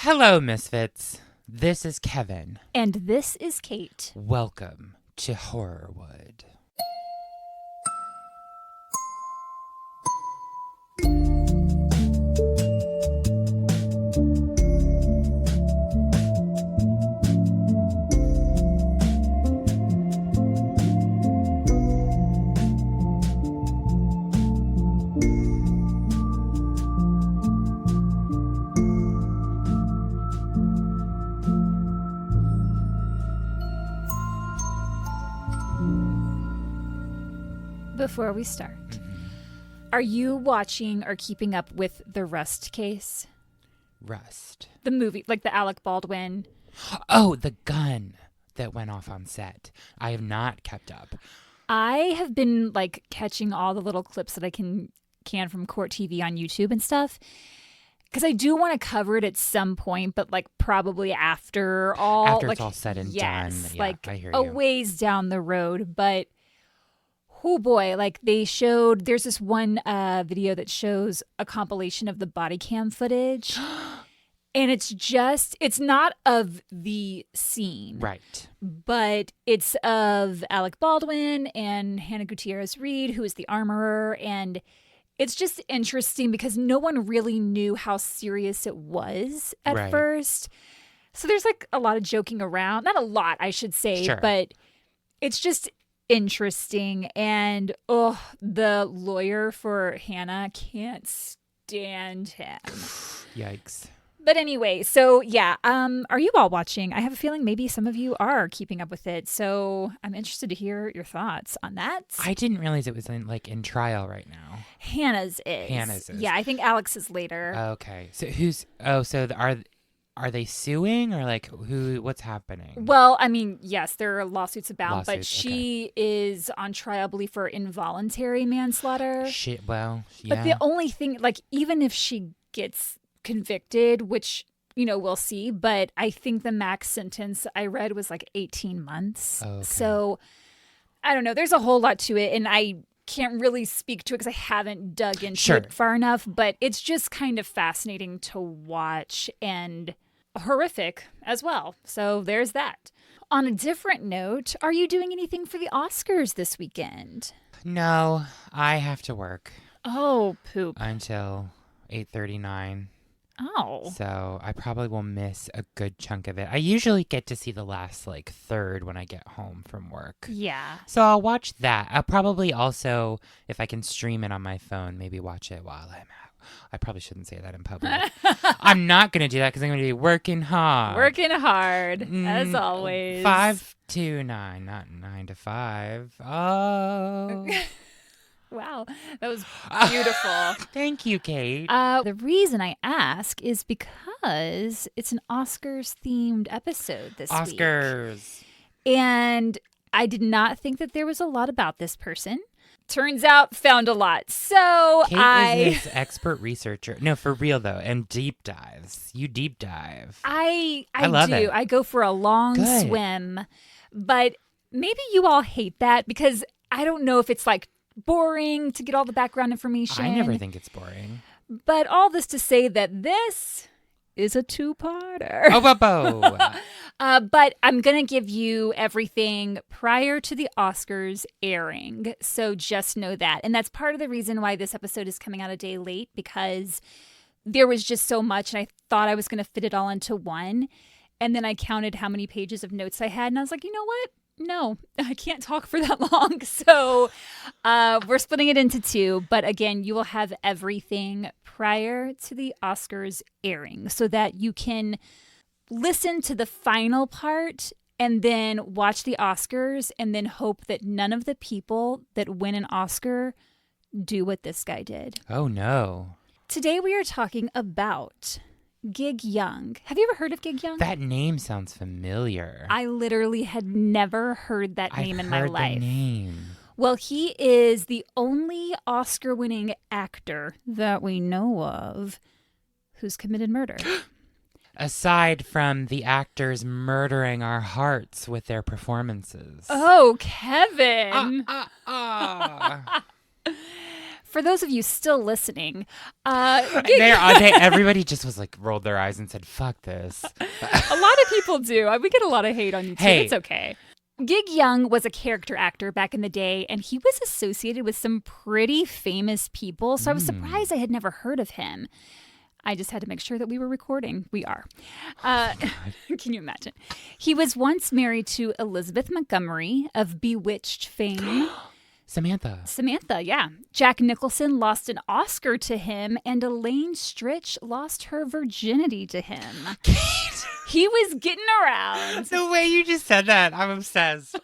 Hello, Misfits. This is Kevin. And this is Kate. Welcome to Horrorwood. Before we start, are you watching or keeping up with the Rust case? Rust. The movie, like the Alec Baldwin. Oh, the gun that went off on set. I have not kept up. I have been like catching all the little clips that I can from Court TV on YouTube and stuff. Because I do want to cover it at some point, but like probably after all. After like, it's all said and yes, done. Yeah, like I hear a you. ways down the road. But oh boy, like they showed, there's this one video that shows a compilation of the body cam footage. And it's not of the scene. Right. But it's of Alec Baldwin and Hannah Gutierrez-Reed, who is the armorer. And it's just interesting because no one really knew how serious it was at first. So there's like a lot of joking around. Not a lot, I should say. Sure. But it's just interesting. And the lawyer for Hannah can't stand him. Yikes. But anyway, so yeah, are you all watching? I have a feeling maybe some of you are keeping up with it. So I'm interested to hear your thoughts on that. I didn't realize it was in trial right now. Hannah's is. Yeah, I think Alex is later. Okay. So are they suing or like what's happening? Well, I mean, yes, there are lawsuits about, but Lawsuits, she is on trial, I believe, for involuntary manslaughter. Shit, well, yeah. But the only thing, like, even if she gets convicted, which, we'll see, but I think the max sentence I read was like 18 months. Okay. So I don't know. There's a whole lot to it, and I can't really speak to it because I haven't dug into it far enough, but it's just kind of fascinating to watch and horrific as well. So there's that. On a different note, are you doing anything for the Oscars this weekend? No, I have to work. Oh, poop. Until 8:39. Oh. So I probably will miss a good chunk of it. I usually get to see the last third when I get home from work. Yeah. So I'll watch that. I'll probably also, if I can stream it on my phone, maybe watch it while I'm out. I probably shouldn't say that in public. I'm not going to do that because I'm going to be working hard. Working hard, as always. 5 to 9, not 9 to 5. Oh. Wow, that was beautiful. Thank you, Kate. The reason I ask is because it's an Oscars-themed episode this week. Oscars. And I did not think that there was a lot about this person. Turns out, found a lot. So Kate is this expert researcher. No, for real though, and deep dives. You deep dive. I love do. it. I go for a long swim. But maybe you all hate that because I don't know if it's boring to get all the background information. I never think it's boring. But all this to say that this is a two-parter. But I'm going to give you everything prior to the Oscars airing. So just know that. And that's part of the reason why this episode is coming out a day late, because there was just so much and I thought I was going to fit it all into one. And then I counted how many pages of notes I had and I was like, you know what? No, I can't talk for that long. So we're splitting it into two. But again, you will have everything prior to the Oscars airing so that you can listen to the final part and then watch the Oscars and then hope that none of the people that win an Oscar do what this guy did. Oh, no. Today we are talking about Gig Young. Have you ever heard of Gig Young? That name sounds familiar. I literally had never heard that name in my life. I've heard the name. Well, he is the only Oscar-winning actor that we know of who's committed murder. Aside from the actors murdering our hearts with their performances. Oh, Kevin. For those of you still listening, everybody just was like, rolled their eyes and said, fuck this. A lot of people do. We get a lot of hate on YouTube. Hey. It's okay. Gig Young was a character actor back in the day, and he was associated with some pretty famous people, so I was surprised I had never heard of him. I just had to make sure that we were recording. We are. Can you imagine? He was once married to Elizabeth Montgomery of Bewitched fame. Samantha, yeah. Jack Nicholson lost an Oscar to him, and Elaine Stritch lost her virginity to him. He was getting around. The way you just said that, I'm obsessed.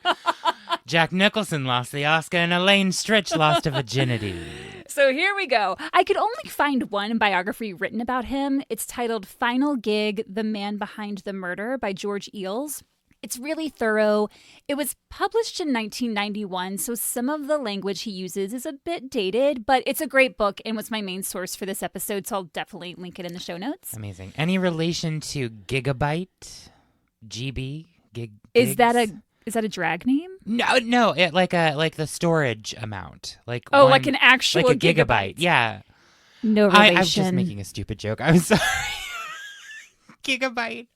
Jack Nicholson lost the Oscar, and Elaine Stritch lost a virginity. So here we go. I could only find one biography written about him. It's titled Final Gig, The Man Behind the Murder by George Eells. It's really thorough. It was published in 1991, so some of the language he uses is a bit dated, but it's a great book and was my main source for this episode, so I'll definitely link it in the show notes. Amazing. Any relation to Gigabyte? GB? Is that a drag name? No, it like the storage amount. Like an actual like a gigabyte. Yeah. No relation. I was just making a stupid joke. I'm sorry. Gigabyte.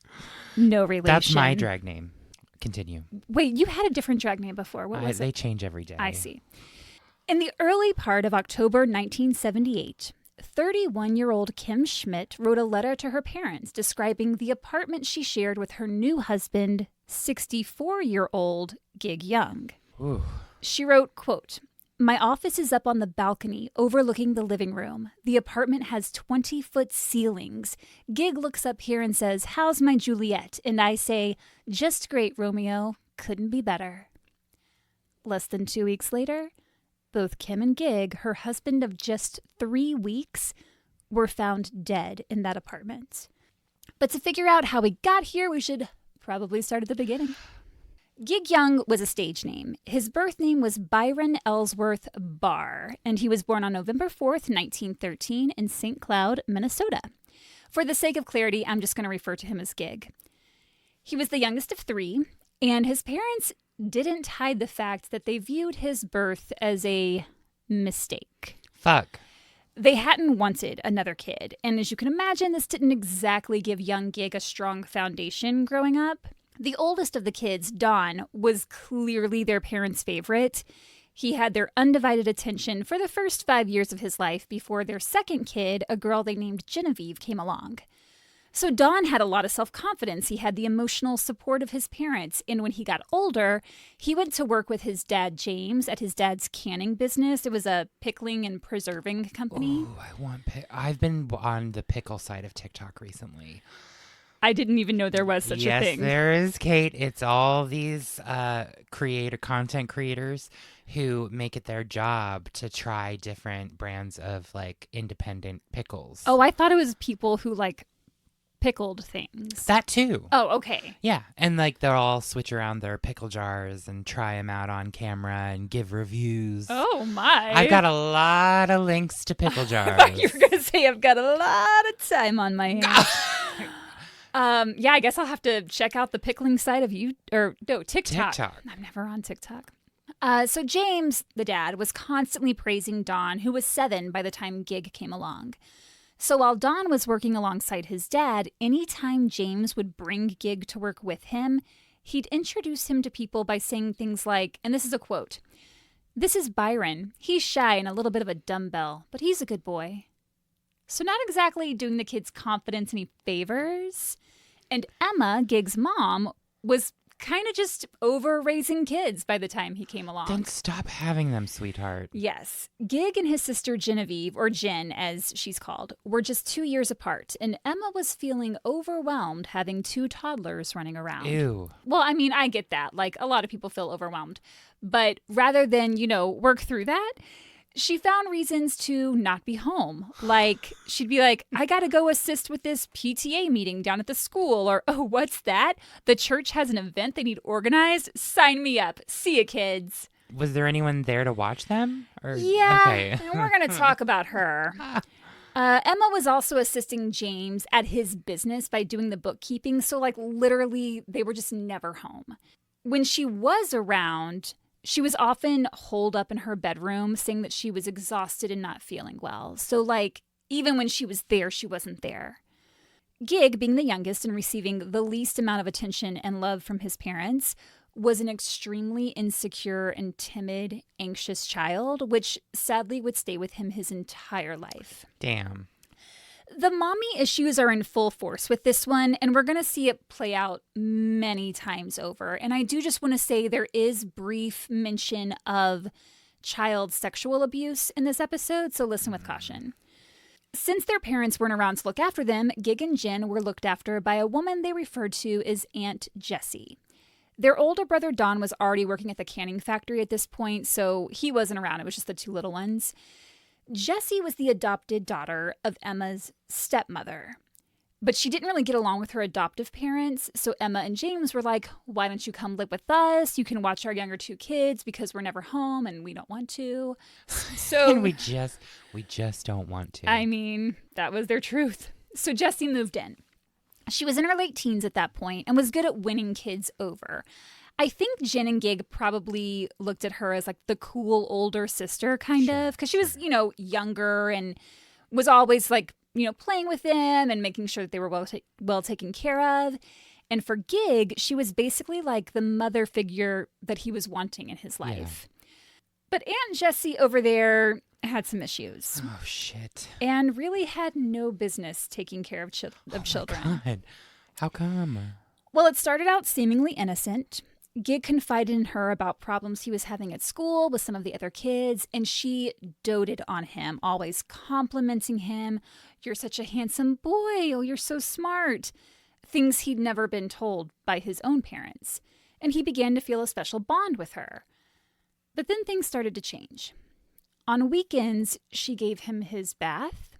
No relation. That's my drag name. Continue. Wait, you had a different drag name before. What was it? They change every day. I see. In the early part of October 1978, 31-year-old Kim Schmidt wrote a letter to her parents describing the apartment she shared with her new husband, 64-year-old Gig Young. Ooh. She wrote, quote, "My office is up on the balcony overlooking the living room. The apartment has 20-foot ceilings. Gig looks up here and says, 'How's my Juliet?' And I say, 'Just great, Romeo. Couldn't be better.'" Less than 2 weeks later, both Kim and Gig, her husband of just 3 weeks, were found dead in that apartment. But to figure out how we got here, we should probably start at the beginning. Gig Young was a stage name. His birth name was Byron Ellsworth Barr, and he was born on November 4th, 1913 in St. Cloud, Minnesota. For the sake of clarity, I'm just going to refer to him as Gig. He was the youngest of 3, and his parents didn't hide the fact that they viewed his birth as a mistake. Fuck. They hadn't wanted another kid, and as you can imagine, this didn't exactly give young Gig a strong foundation growing up. The oldest of the kids, Don, was clearly their parents' favorite. He had their undivided attention for the first 5 years of his life before their second kid, a girl they named Genevieve, came along. So Don had a lot of self-confidence. He had the emotional support of his parents. And when he got older, he went to work with his dad, James, at his dad's canning business. It was a pickling and preserving company. Ooh, I've been on the pickle side of TikTok recently. I didn't even know there was such a thing. Yes, there is, Kate. It's all these content creators who make it their job to try different brands of like independent pickles. Oh, I thought it was people who like pickled things. That too. Oh, okay. Yeah, and like they'll all switch around their pickle jars and try them out on camera and give reviews. Oh my! I've got a lot of links to pickle jars. I thought you were gonna say I've got a lot of time on my hands. Yeah, I guess I'll have to check out the pickling side of TikTok. I'm never on TikTok. So James, the dad, was constantly praising Don, who was 7 by the time Gig came along. So while Don was working alongside his dad, anytime James would bring Gig to work with him, he'd introduce him to people by saying things like, and this is a quote, "This is Byron. He's shy and a little bit of a dumbbell, but he's a good boy." So not exactly doing the kids' confidence any favors. And Emma, Gig's mom, was kind of just over raising kids by the time he came along. Then stop having them, sweetheart. Yes. Gig and his sister Genevieve, or Jen as she's called, were just 2 years apart. And Emma was feeling overwhelmed having 2 toddlers running around. Ew. Well, I mean, I get that. Like, a lot of people feel overwhelmed. But rather than, work through that, she found reasons to not be home. Like, she'd be like, "I got to go assist with this PTA meeting down at the school." Or, "Oh, what's that? The church has an event they need organized? Sign me up. See ya, kids." Was there anyone there to watch them? Yeah, okay. We're going to talk about her. Emma was also assisting James at his business by doing the bookkeeping. So, like, literally, they were just never home. When she was around, She was often holed up in her bedroom, saying that she was exhausted and not feeling well. So, like, even when she was there, she wasn't there. Gig, being the youngest and receiving the least amount of attention and love from his parents, was an extremely insecure and timid, anxious child, which sadly would stay with him his entire life. Damn. The mommy issues are in full force with this one, and we're going to see it play out many times over. And I do just want to say there is brief mention of child sexual abuse in this episode, so listen with caution. Since their parents weren't around to look after them, Gig and Jen were looked after by a woman they referred to as Aunt Jessie. Their older brother Don was already working at the canning factory at this point, so he wasn't around. It was just the two little ones. Jessie was the adopted daughter of Emma's stepmother. But she didn't really get along with her adoptive parents, so Emma and James were like, why don't you come live with us? You can watch our younger two kids because we're never home and we don't want to. So And we just don't want to. I mean, that was their truth. So Jessie moved in. She was in her late teens at that point and was good at winning kids over. I think Jen and Gig probably looked at her as like the cool older sister kind of, because she was, younger and was always like, playing with them and making sure that they were well taken care of. And for Gig, she was basically like the mother figure that he was wanting in his life. Yeah. But Aunt Jessie over there had some issues. Oh, shit. And really had no business taking care of children. God. How come? Well, it started out seemingly innocent. Gig confided in her about problems he was having at school with some of the other kids, and she doted on him, always complimenting him. You're such a handsome boy. Oh, you're so smart. Things he'd never been told by his own parents. And he began to feel a special bond with her. But then things started to change. On weekends, she gave him his bath,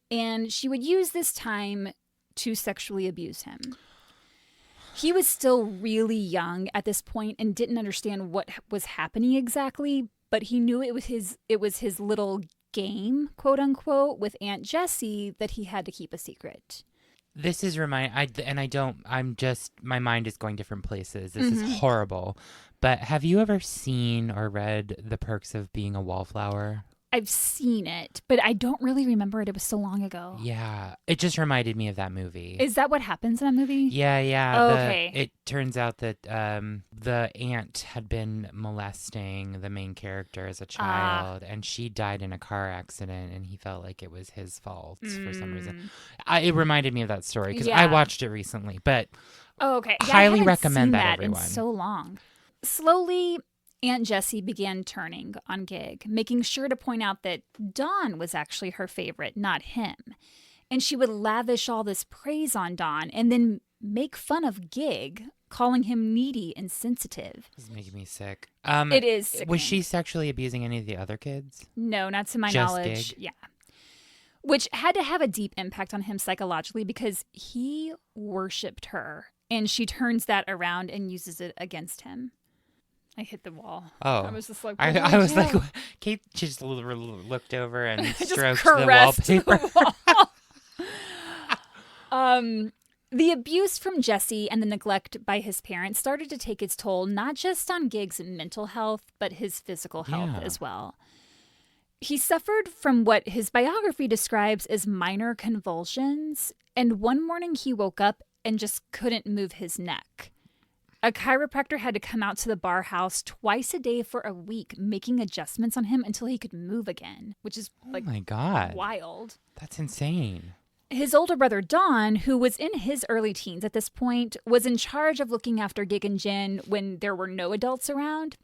and she would use this time to sexually abuse him. He was still really young at this point and didn't understand what was happening exactly, but he knew it was his little game, quote unquote, with Aunt Jessie that he had to keep a secret. This is my mind is going different places. This is horrible. But have you ever seen or read The Perks of Being a Wallflower? I've seen it, but I don't really remember it. It was so long ago. Yeah. It just reminded me of that movie. Is that what happens in that movie? Yeah. Oh, okay. It turns out that the aunt had been molesting the main character as a child, and she died in a car accident, and he felt like it was his fault for some reason. It reminded me of that story because I watched it recently, but okay. Yeah, highly recommend that, everyone. In so long. Slowly, Aunt Jessie began turning on Gig, making sure to point out that Don was actually her favorite, not him. And she would lavish all this praise on Don and then make fun of Gig, calling him needy and sensitive. This is making me sick. It is sickening. Was she sexually abusing any of the other kids? No, not to my Just knowledge. Gig? Yeah. Which had to have a deep impact on him psychologically because he worshipped her. And she turns that around and uses it against him. I hit the wall. Oh. I was just like, I was like, Kate just looked over and stroked the wallpaper. The abuse from Jesse and the neglect by his parents started to take its toll, not just on Gig's mental health, but his physical health as well. He suffered from what his biography describes as minor convulsions, and one morning he woke up and just couldn't move his neck. A chiropractor had to come out to the bar house twice a day for a week, making adjustments on him until he could move again, which is oh my God, wild. That's insane. His older brother, Don, who was in his early teens at this point, was in charge of looking after Gig and Jen when there were no adults around.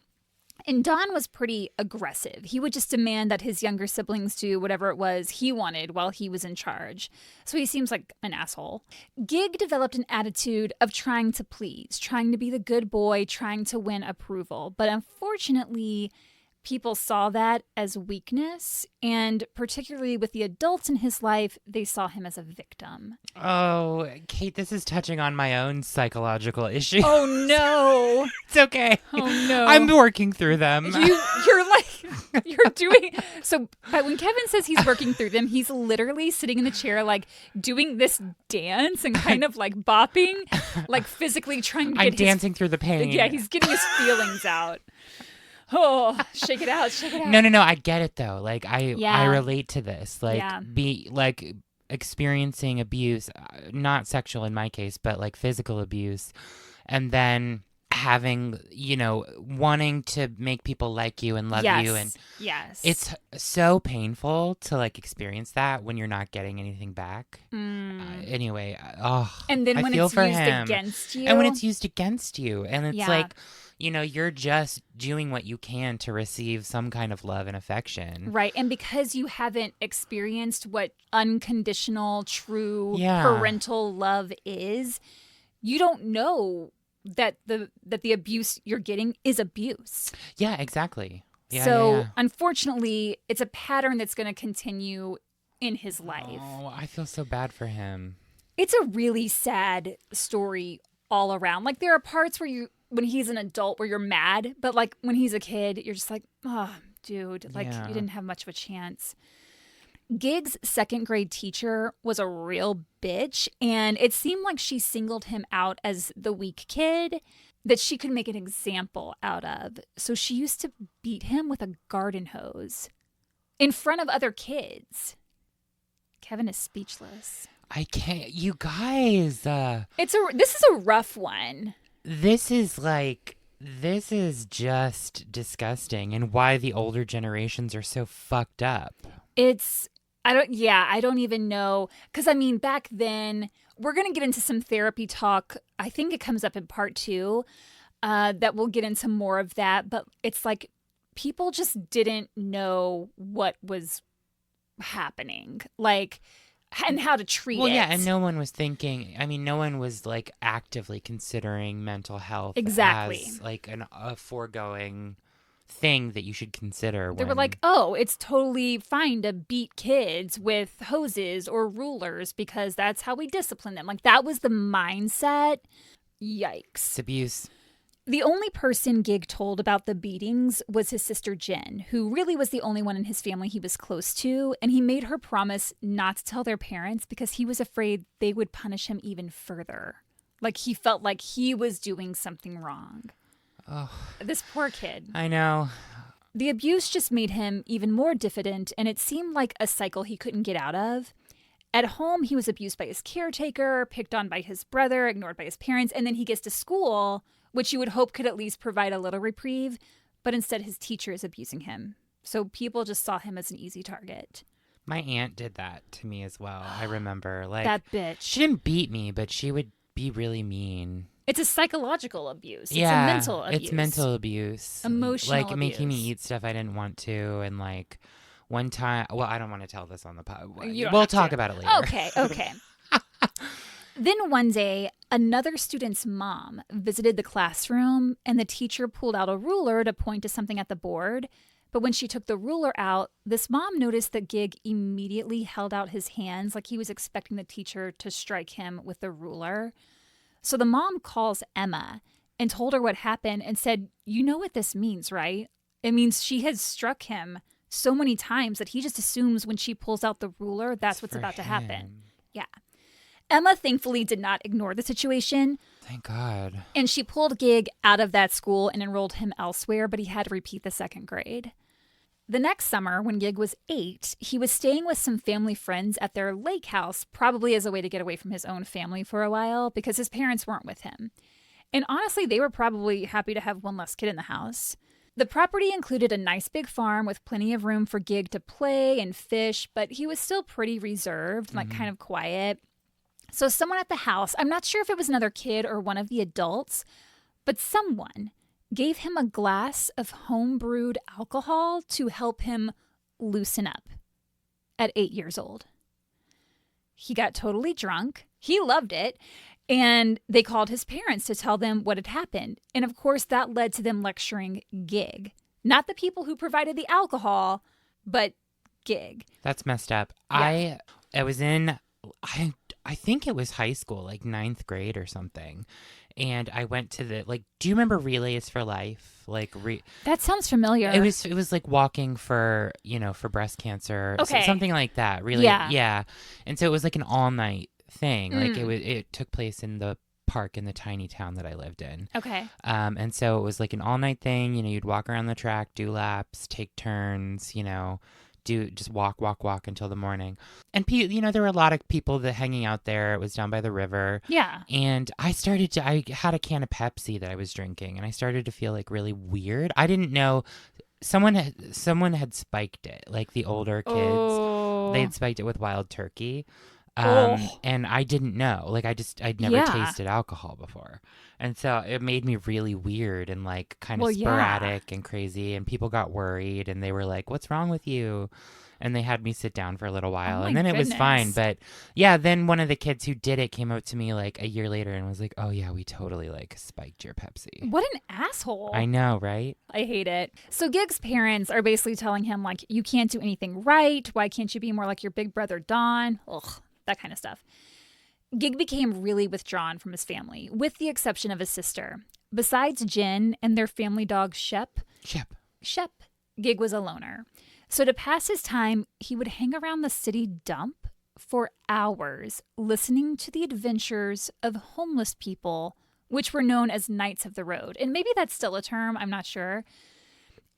And Don was pretty aggressive. He would just demand that his younger siblings do whatever it was he wanted while he was in charge. So he seems like an asshole. Gig developed an attitude of trying to please, trying to be the good boy, trying to win approval. But unfortunately, people saw that as weakness, and particularly with the adults in his life, they saw him as a victim. Oh, Kate, this is touching on my own psychological issues. Oh, no. It's okay. Oh, no. I'm working through them. You're doing... So, but when Kevin says he's working through them, he's literally sitting in the chair, like, doing this dance and kind of, like, bopping, like, physically trying to get I'm dancing through the pain. Yeah, he's getting his feelings out. Oh, shake it out, shake it out. No. I get it though. Like I relate to this. Like experiencing abuse, not sexual in my case, but like physical abuse, and then having, wanting to make people like you and love you, and it's so painful to like experience that when you're not getting anything back. Anyway, and then I when feel it's for used him. against you, and when it's used against you, and it's like, you're just doing what you can to receive some kind of love and affection. Right. And because you haven't experienced what unconditional, true parental love is, you don't know that the abuse you're getting is abuse. Yeah, exactly. Unfortunately, it's a pattern that's going to continue in his life. Oh, I feel so bad for him. It's a really sad story all around. Like, there are parts where when he's an adult where you're mad, but like when he's a kid, you're just like, oh, dude, like you didn't have much of a chance. Gig's second grade teacher was a real bitch, and it seemed like she singled him out as the weak kid that she could make an example out of. So she used to beat him with a garden hose in front of other kids. Kevin is speechless. I can't, you guys. This is a rough one. This is just disgusting, and why the older generations are so fucked up. I don't even know. Because, I mean, back then, we're going to get into some therapy talk. I think it comes up in part 2 that we'll get into more of that. But it's like people just didn't know what was happening. Like, and how to treat it. Well, yeah, and no one was thinking, no one was like actively considering mental health as like a foregoing thing that you should consider. They were like, oh, it's totally fine to beat kids with hoses or rulers because that's how we discipline them. Like, that was the mindset. Yikes. It's abuse. The only person Gig told about the beatings was his sister Jen, who really was the only one in his family he was close to, and he made her promise not to tell their parents because he was afraid they would punish him even further. Like, he felt like he was doing something wrong. Oh, this poor kid. I know. The abuse just made him even more diffident, and it seemed like a cycle he couldn't get out of. At home, he was abused by his caretaker, picked on by his brother, ignored by his parents, and then he gets to school, which you would hope could at least provide a little reprieve, but instead his teacher is abusing him. So people just saw him as an easy target. My aunt did that to me as well. I remember. Like, that bitch. She didn't beat me, but she would be really mean. It's a psychological abuse. It's a mental abuse. It's mental abuse. Emotional abuse. Like, making me eat stuff I didn't want to, and like one time, well, I don't want to tell this on the pod. We'll talk about it later. Okay. Then one day, another student's mom visited the classroom, and the teacher pulled out a ruler to point to something at the board. But when she took the ruler out, this mom noticed that Gig immediately held out his hands like he was expecting the teacher to strike him with the ruler. So the mom calls Emma and told her what happened and said, you know what this means, right? It means she has struck him so many times that he just assumes when she pulls out the ruler, that's what's about to happen. Yeah. Emma thankfully did not ignore the situation. Thank God. And she pulled Gig out of that school and enrolled him elsewhere, but he had to repeat the second grade. The next summer, when Gig was 8, he was staying with some family friends at their lake house, probably as a way to get away from his own family for a while because his parents weren't with him. And honestly, they were probably happy to have one less kid in the house. The property included a nice big farm with plenty of room for Gig to play and fish, but he was still pretty reserved, like kind of quiet. So someone at the house, I'm not sure if it was another kid or one of the adults, but someone gave him a glass of home-brewed alcohol to help him loosen up at 8 years old. He got totally drunk. He loved it. And they called his parents to tell them what had happened. And of course, that led to them lecturing Gig. Not the people who provided the alcohol, but Gig. That's messed up. Yeah. I was in, I think it was high school, like 9th grade or something. And I went to do you remember Relays for Life? That sounds familiar. It was like walking for breast cancer. Okay. Something like that. Really. Yeah. And so it was like an all night thing. Like it took place in the park in the tiny town that I lived in. Okay. And so it was like an all-night thing. You'd walk around the track, do laps, take turns, just walk until the morning. And, there were a lot of people that hanging out there. It was down by the river. Yeah. And I had a can of Pepsi that I was drinking, and I started to feel like really weird. I didn't know someone had spiked it, like the older kids. Oh. They had spiked it with wild turkey. Oh. And I didn't know, like I'd never tasted alcohol before. And so it made me really weird and like kind of sporadic and crazy. And people got worried and they were like, "What's wrong with you?" And they had me sit down for a little while, and then it was fine. But yeah, then one of the kids who did it came up to me like a year later and was like, "Oh yeah, we totally like spiked your Pepsi." What an asshole. I know, right? I hate it. So Gig's parents are basically telling him like, you can't do anything right. Why can't you be more like your big brother Don? Ugh, that kind of stuff. Gig became really withdrawn from his family, with the exception of his sister. Besides Jen and their family dog Shep, Gig was a loner. So to pass his time, he would hang around the city dump for hours, listening to the adventures of homeless people, which were known as Knights of the Road. And maybe that's still a term, I'm not sure.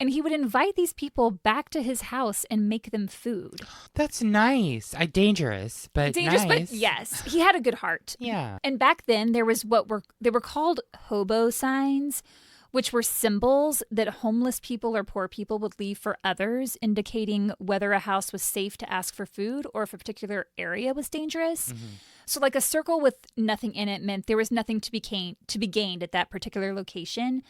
And he would invite these people back to his house and make them food. That's nice. Dangerous, but nice. But yes, he had a good heart. Yeah. And back then, there was they were called hobo signs, which were symbols that homeless people or poor people would leave for others, indicating whether a house was safe to ask for food or if a particular area was dangerous. Mm-hmm. So like a circle with nothing in it meant there was nothing to be gained at that particular location.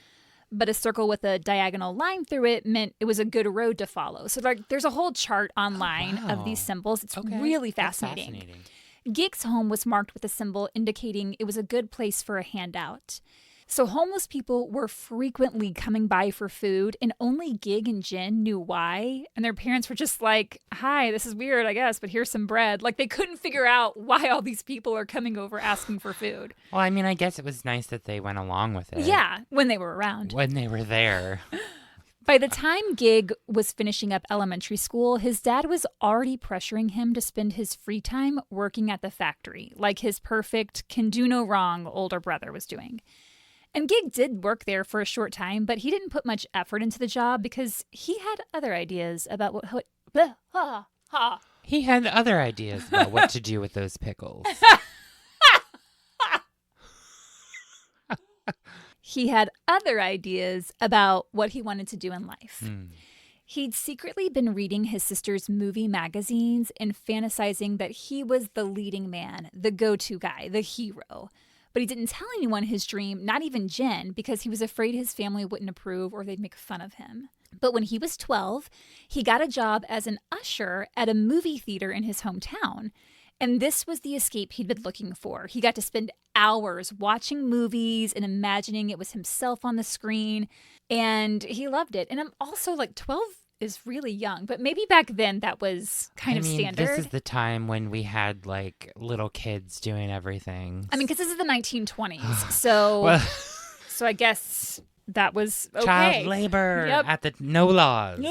But a circle with a diagonal line through it meant it was a good road to follow. So there's a whole chart online of these symbols. It's really fascinating. Gig's home was marked with a symbol indicating it was a good place for a handout. So homeless people were frequently coming by for food, and only Gig and Jen knew why. And their parents were just like, "Hi, this is weird, I guess, but here's some bread." Like, they couldn't figure out why all these people are coming over asking for food. Well, I mean, I guess it was nice that they went along with it. Yeah, when they were around. When they were there. By the time Gig was finishing up elementary school, his dad was already pressuring him to spend his free time working at the factory, like his perfect, can-do-no-wrong older brother was doing. And Gig did work there for a short time, but he didn't put much effort into the job because he had other ideas about He had other ideas about what to do with those pickles. He had other ideas about what he wanted to do in life. He'd secretly been reading his sister's movie magazines and fantasizing that he was the leading man, the go-to guy, the hero. But he didn't tell anyone his dream, not even Jen, because he was afraid his family wouldn't approve or they'd make fun of him. But when he was 12, he got a job as an usher at a movie theater in his hometown. And this was the escape he'd been looking for. He got to spend hours watching movies and imagining it was himself on the screen. And he loved it. And I'm also like 12 is really young, but maybe back then that was kind of standard. This is the time when we had like little kids doing everything. I mean, because this is the 1920s, so so I guess that was okay. Child labor at the no laws.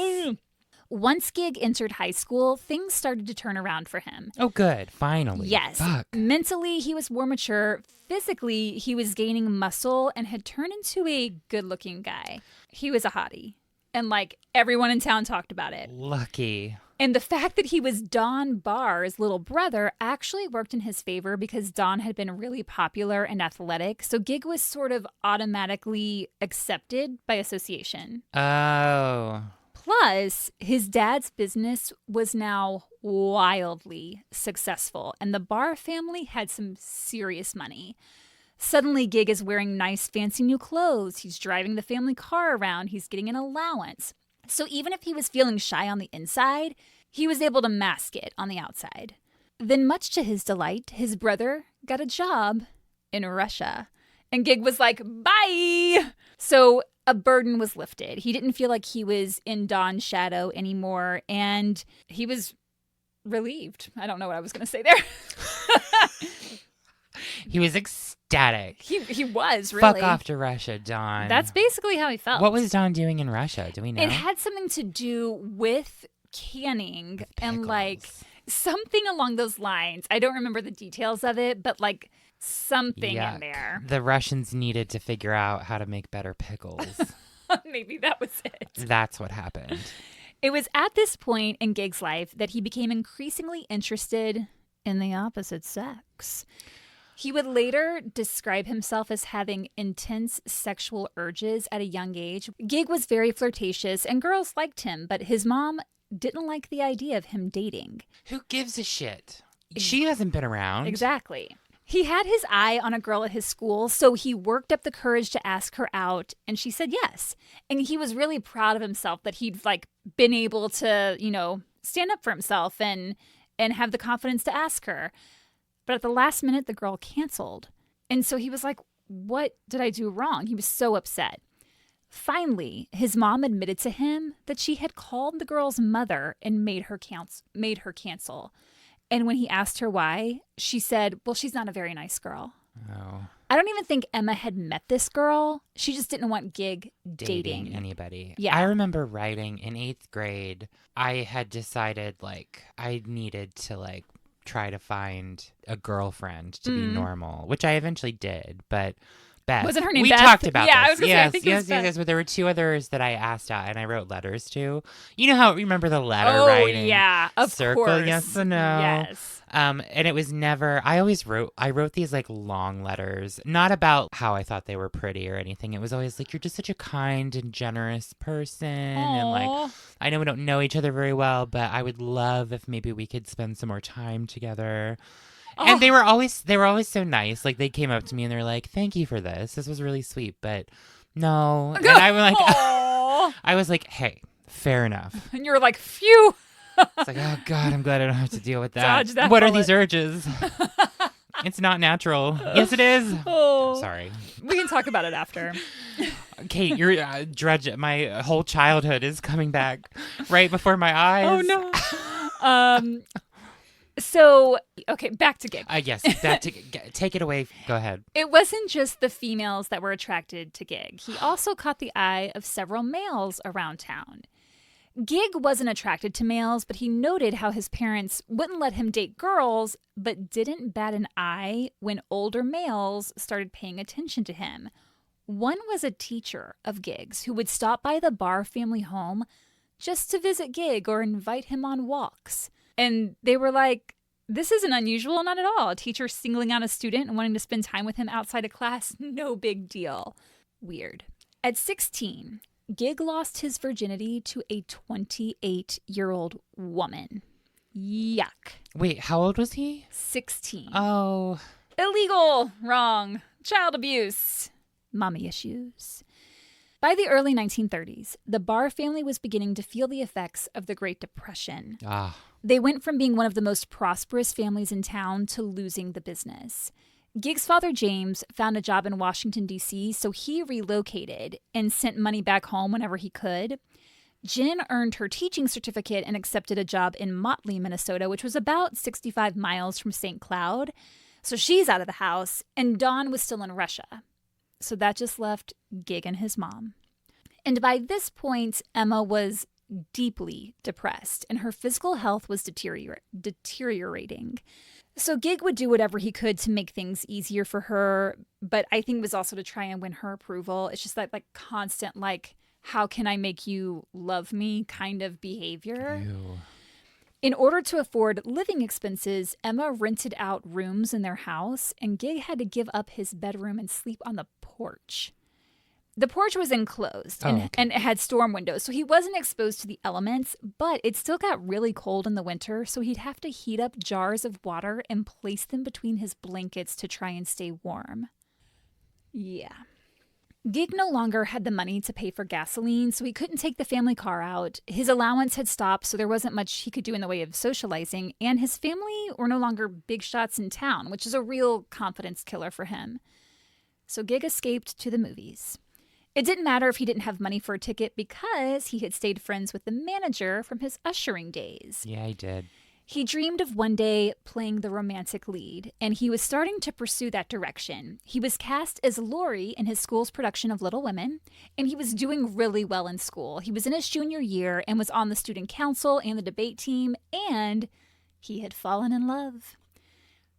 Once Gig entered high school, things started to turn around for him. Oh, good. Finally. Yes. Fuck. Mentally, he was more mature. Physically, he was gaining muscle and had turned into a good-looking guy. He was a hottie. And, like, everyone in town talked about it. Lucky. And the fact that he was Don Barr's little brother actually worked in his favor because Don had been really popular and athletic. So Gig was sort of automatically accepted by association. Oh. Plus, his dad's business was now wildly successful. And the Barr family had some serious money. Suddenly, Gig is wearing nice, fancy new clothes. He's driving the family car around. He's getting an allowance. So even if he was feeling shy on the inside, he was able to mask it on the outside. Then, much to his delight, his brother got a job in Russia. And Gig was like, bye! So a burden was lifted. He didn't feel like he was in Don's shadow anymore. And he was relieved. I don't know what I was going to say there. He was ecstatic. He was, really. Fuck off to Russia, Don. That's basically how he felt. What was Don doing in Russia? Do we know? It had something to do with canning and like... Something along those lines. I don't remember the details of it, but like something Yuck. in there. The Russians needed to figure out how to make better pickles. Maybe that was it. That's what happened. It was at this point in Gig's life that he became increasingly interested in the opposite sex. He would later describe himself as having intense sexual urges at a young age. Gig was very flirtatious and girls liked him, but his mom didn't like the idea of him dating. Who gives a shit? She hasn't been around. Exactly. He had his eye on a girl at his school, so he worked up the courage to ask her out, and she said yes. And he was really proud of himself that he'd like been able to, stand up for himself and have the confidence to ask her. But at the last minute, the girl canceled. And so he was like, what did I do wrong? He was so upset. Finally, his mom admitted to him that she had called the girl's mother and made her cancel. And when he asked her why, she said, well, she's not a very nice girl. Oh. I don't even think Emma had met this girl. She just didn't want Gig dating anybody. Yeah. I remember writing in 8th grade, I had decided I needed to try to find a girlfriend to be normal, which I eventually did, but Beth. Wasn't her name we Beth? talked about yeah, this. I was gonna say, I think it was Beth. Yes, but there were 2 others that I asked out and I wrote letters to. You know how, remember the letter writing? Oh, yeah, of Circle, course. yes or no. Yes. And it was never, I wrote these long letters, not about how I thought they were pretty or anything. It was always you're just such a kind and generous person. Aww. And I know we don't know each other very well, but I would love if maybe we could spend some more time together. And they were always so nice. They came up to me and they're like, thank you for this. This was really sweet, but no. And I was I was like, hey, fair enough. And you were like, phew. It's oh God, I'm glad I don't have to deal with that. Dodge that What bullet. are these urges? It's not natural. Yes, it is. Oh. I'm sorry. We can talk about it after. Kate, you're drudge. My whole childhood is coming back right before my eyes. Oh, no. So, okay, back to Gig. Yes, take it away. Go ahead. It wasn't just the females that were attracted to Gig. He also caught the eye of several males around town. Gig wasn't attracted to males, but he noted how his parents wouldn't let him date girls, but didn't bat an eye when older males started paying attention to him. One was a teacher of Gig's who would stop by the Barr family home just to visit Gig or invite him on walks. And they were like, this isn't unusual, not at all. A teacher singling out a student and wanting to spend time with him outside of class, no big deal. Weird. At 16, Gig lost his virginity to a 28-year-old woman. Yuck. Wait, how old was he? 16. Oh. Illegal. Wrong. Child abuse. Mommy issues. By the early 1930s, the Barr family was beginning to feel the effects of the Great Depression. They went from being one of the most prosperous families in town to losing the business. Gig's father, James, found a job in Washington, D.C., so he relocated and sent money back home whenever he could. Jen earned her teaching certificate and accepted a job in Motley, Minnesota, which was about 65 miles from St. Cloud. So she's out of the house, and Dawn was still in Russia. So that just left Gig and his mom. And by this point, Emma was deeply depressed, and her physical health was deteriorating. So Gig would do whatever he could to make things easier for her, but I think it was also to try and win her approval. It's just that constant, how can I make you love me kind of behavior. Ew. In order to afford living expenses, Emma rented out rooms in their house, and Gig had to give up his bedroom and sleep on the porch. The porch was enclosed and it had storm windows, so he wasn't exposed to the elements, but it still got really cold in the winter, so he'd have to heat up jars of water and place them between his blankets to try and stay warm. Yeah. Gig no longer had the money to pay for gasoline, so he couldn't take the family car out. His allowance had stopped, so there wasn't much he could do in the way of socializing, and his family were no longer big shots in town, which is a real confidence killer for him. So Gig escaped to the movies. It didn't matter if he didn't have money for a ticket because he had stayed friends with the manager from his ushering days. Yeah, he did. He dreamed of one day playing the romantic lead, and he was starting to pursue that direction. He was cast as Laurie in his school's production of Little Women, and he was doing really well in school. He was in his junior year and was on the student council and the debate team, and he had fallen in love.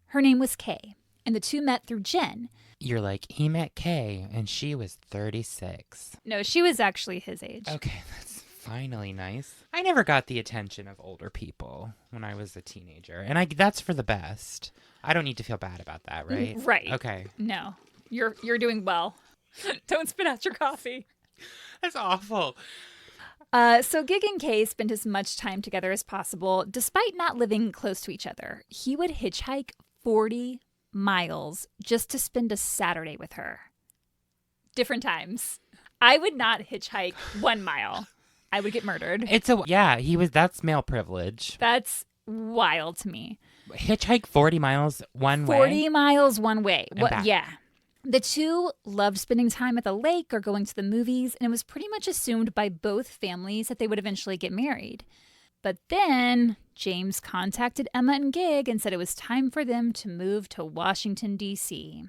Her name was Kay, and the two met through Jen. You're like, he met Kay, and she was 36. No, she was actually his age. Okay, that's finally nice. I never got the attention of older people when I was a teenager, and that's for the best. I don't need to feel bad about that, right? Right. Okay. No, you're doing well. Don't spit out your coffee. That's awful. So Gig and Kay spent as much time together as possible, despite not living close to each other. He would hitchhike 40 miles just to spend a Saturday with her. Different times. I would not hitchhike 1 mile. I would get murdered. That's male privilege. That's wild to me. Hitchhike 40 miles one way? 40 miles one way. Back. Yeah. The two loved spending time at the lake or going to the movies, and it was pretty much assumed by both families that they would eventually get married. But then James contacted Emma and Gig and said it was time for them to move to Washington, D.C.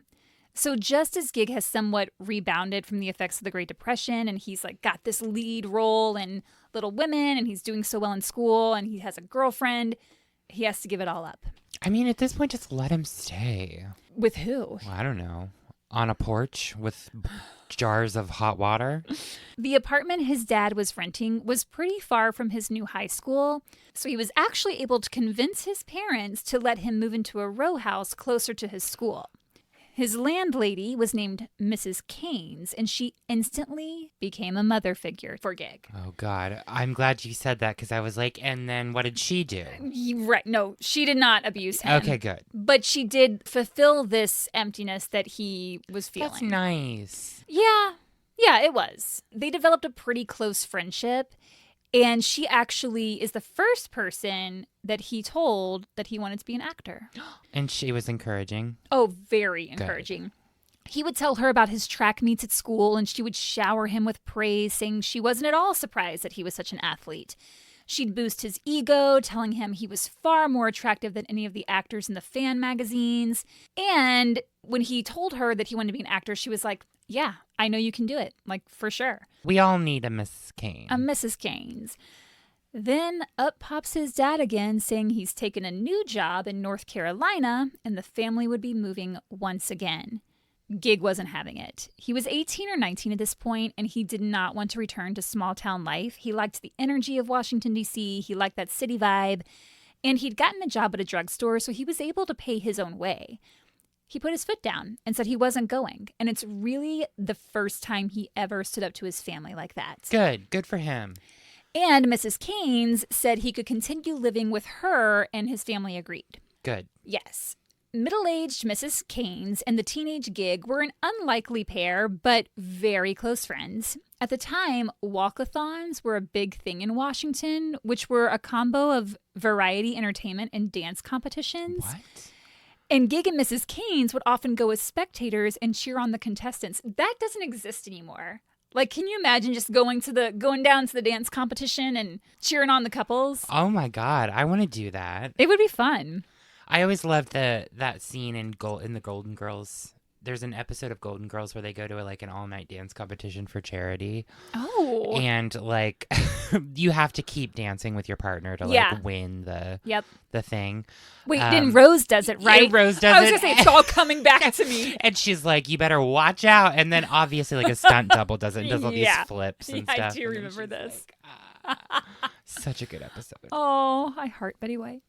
So just as Gig has somewhat rebounded from the effects of the Great Depression, and he's like got this lead role in Little Women, and he's doing so well in school, and he has a girlfriend, he has to give it all up. I mean, at this point, just let him stay. With who? Well, I don't know. On a porch with jars of hot water. The apartment his dad was renting was pretty far from his new high school, so he was actually able to convince his parents to let him move into a row house closer to his school. His landlady was named Mrs. Keynes, and she instantly became a mother figure for Gig. Oh, God. I'm glad you said that because I was like, and then what did she do? Right. No, she did not abuse him. Okay, good. But she did fulfill this emptiness that he was feeling. That's nice. Yeah. Yeah, it was. They developed a pretty close friendship. And she actually is the first person that he told that he wanted to be an actor. And she was encouraging? Oh, very encouraging. Good. He would tell her about his track meets at school, and she would shower him with praise, saying she wasn't at all surprised that he was such an athlete. She'd boost his ego, telling him he was far more attractive than any of the actors in the fan magazines. And when he told her that he wanted to be an actor, she was like, yeah, I know you can do it. Like, for sure. We all need a Miss Kane. A Mrs. Keynes. Then up pops his dad again, saying he's taken a new job in North Carolina and the family would be moving once again. Gig wasn't having it. He was 18 or 19 at this point, and he did not want to return to small town life. He liked the energy of Washington, D.C. He liked that city vibe, and he'd gotten a job at a drugstore, so he was able to pay his own way. He put his foot down and said he wasn't going, and it's really the first time he ever stood up to his family like that. Good for him. And Mrs. Keynes said he could continue living with her, and his family agreed. Good. Yes. Middle-aged Mrs. Keynes and the teenage Gig were an unlikely pair, but very close friends. At the time, walkathons were a big thing in Washington, which were a combo of variety entertainment and dance competitions. What? And Gig and Mrs. Keynes would often go as spectators and cheer on the contestants. That doesn't exist anymore. Like, can you imagine just going down to the dance competition and cheering on the couples? Oh my God, I want to do that. It would be fun. I always loved that scene in the Golden Girls. There's an episode of Golden Girls where they go to an all-night dance competition for charity. Oh. And you have to keep dancing with your partner to win the thing. Wait, then Rose does it, right? Yeah, Rose does it. I was going to say, it's all coming back to me. And she's like, you better watch out. And then obviously a stunt double does it and does all these flips and stuff. I do remember this. Such a good episode. Oh, I heart Betty White.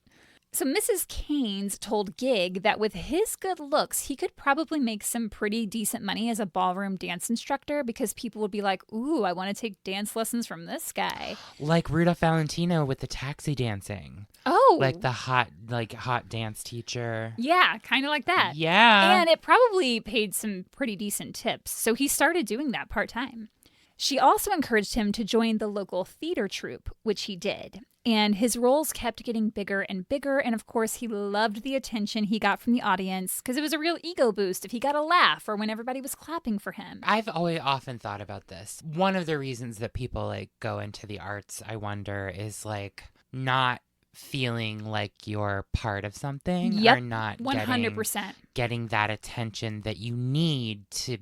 So Mrs. Keynes told Gig that with his good looks, he could probably make some pretty decent money as a ballroom dance instructor because people would be like, ooh, I want to take dance lessons from this guy. Like Rudolph Valentino with the taxi dancing. Oh. Like the hot dance teacher. Yeah, kind of like that. Yeah. And it probably paid some pretty decent tips. So he started doing that part-time. She also encouraged him to join the local theater troupe, which he did. And his roles kept getting bigger and bigger. And of course, he loved the attention he got from the audience because it was a real ego boost if he got a laugh or when everybody was clapping for him. I've always often thought about this. One of the reasons that people go into the arts, I wonder, is not feeling like you're part of something. Yep, or not 100%. Getting that attention that you need to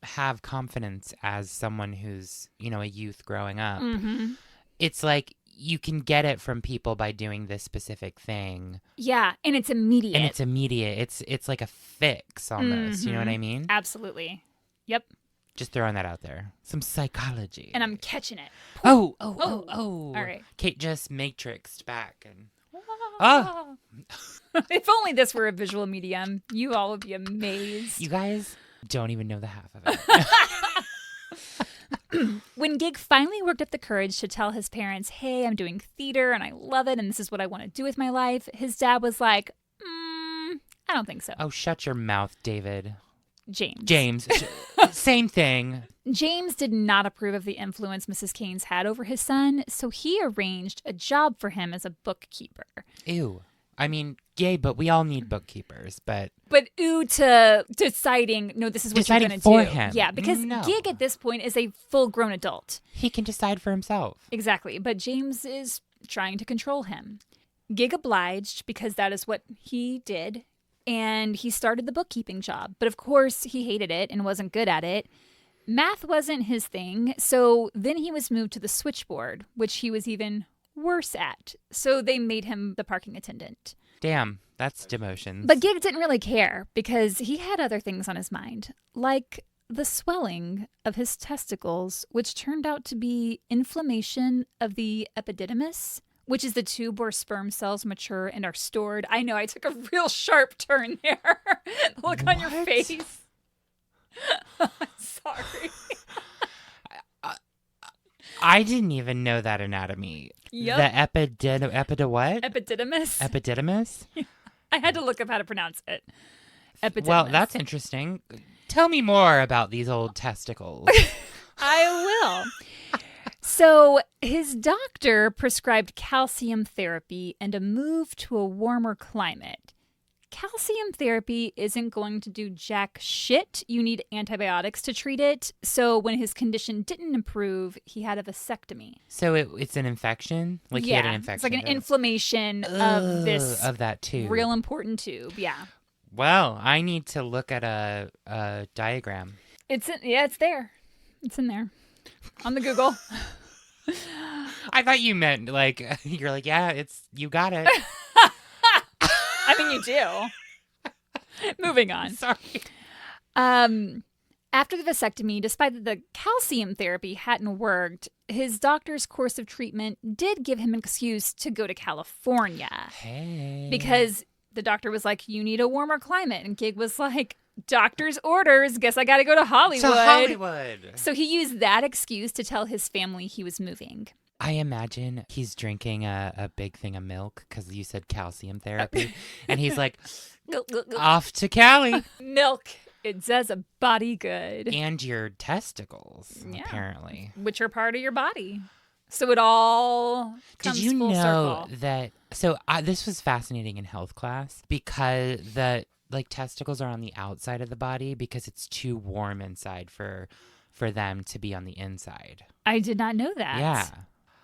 have confidence as someone who's, a youth growing up. Mm-hmm. It's like you can get it from people by doing this specific thing. Yeah, and it's immediate. And it's immediate. It's like a fix almost. You know what I mean? Absolutely. Yep. Just throwing that out there. Some psychology. And I'm catching it. Oh. All right. Kate just matrixed back and If only this were a visual medium, you all would be amazed. You guys don't even know the half of it. When Gig finally worked up the courage to tell his parents, hey, I'm doing theater and I love it and this is what I want to do with my life, his dad was like, I don't think so. Oh, shut your mouth, David. James. Same thing. James did not approve of the influence Mrs. Keynes had over his son, so he arranged a job for him as a bookkeeper. Ew. I mean, yay, but we all need bookkeepers, but to deciding, no, this is what you're going to do. Deciding for him. Yeah, because Gig at this point is a full-grown adult. He can decide for himself. Exactly, but James is trying to control him. Gig obliged because that is what he did, and he started the bookkeeping job. But of course, he hated it and wasn't good at it. Math wasn't his thing, so then he was moved to the switchboard, which he was even worse at. So they made him the parking attendant. Damn, that's demotions. But Gig didn't really care because he had other things on his mind, like the swelling of his testicles, which turned out to be inflammation of the epididymis, which is the tube where sperm cells mature and are stored. I know, I took a real sharp turn there. Look on your face. I'm sorry. I didn't even know that anatomy. Yep. The what? Epididymis. Epididymis? I had to look up how to pronounce it. Epididymis. Well, that's interesting. Tell me more about these old testicles. I will. So his doctor prescribed calcium therapy and a move to a warmer climate. Calcium therapy isn't going to do jack shit. You need antibiotics to treat it. So when his condition didn't improve, he had a vasectomy. So it's an infection? Like he had an infection? It's like an inflammation of this of that tube. Real important tube, yeah. Well, I need to look at a diagram. It's there. It's in there. On the Google. I thought you meant like, you're like, yeah, you got it. I mean, you do. Moving on. Sorry. After the vasectomy, despite that the calcium therapy hadn't worked, his doctor's course of treatment did give him an excuse to go to California. Hey. Because the doctor was like, you need a warmer climate. And Gig was like, doctor's orders. Guess I got to go to Hollywood. To Hollywood. So he used that excuse to tell his family he was moving. I imagine he's drinking a big thing of milk because you said calcium therapy. And he's like, off to Cali. Milk. It does a body good. And your testicles, apparently. Which are part of your body. So it all comes Did you full know circle. that? So this was fascinating in health class because the testicles are on the outside of the body because it's too warm inside for them to be on the inside. I did not know that. Yeah.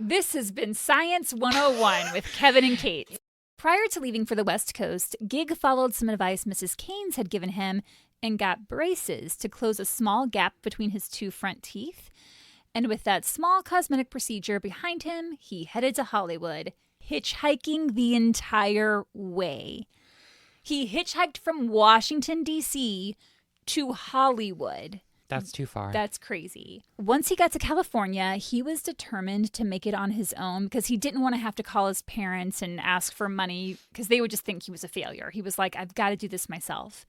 This has been Science 101 with Kevin and Kate. Prior to leaving for the West Coast, Gig followed some advice Mrs. Keynes had given him and got braces to close a small gap between his two front teeth. And with that small cosmetic procedure behind him, he headed to Hollywood, hitchhiking the entire way. He hitchhiked from Washington, D.C. to Hollywood. That's too far. That's crazy. Once he got to California, he was determined to make it on his own because he didn't want to have to call his parents and ask for money because they would just think he was a failure. He was like, I've got to do this myself.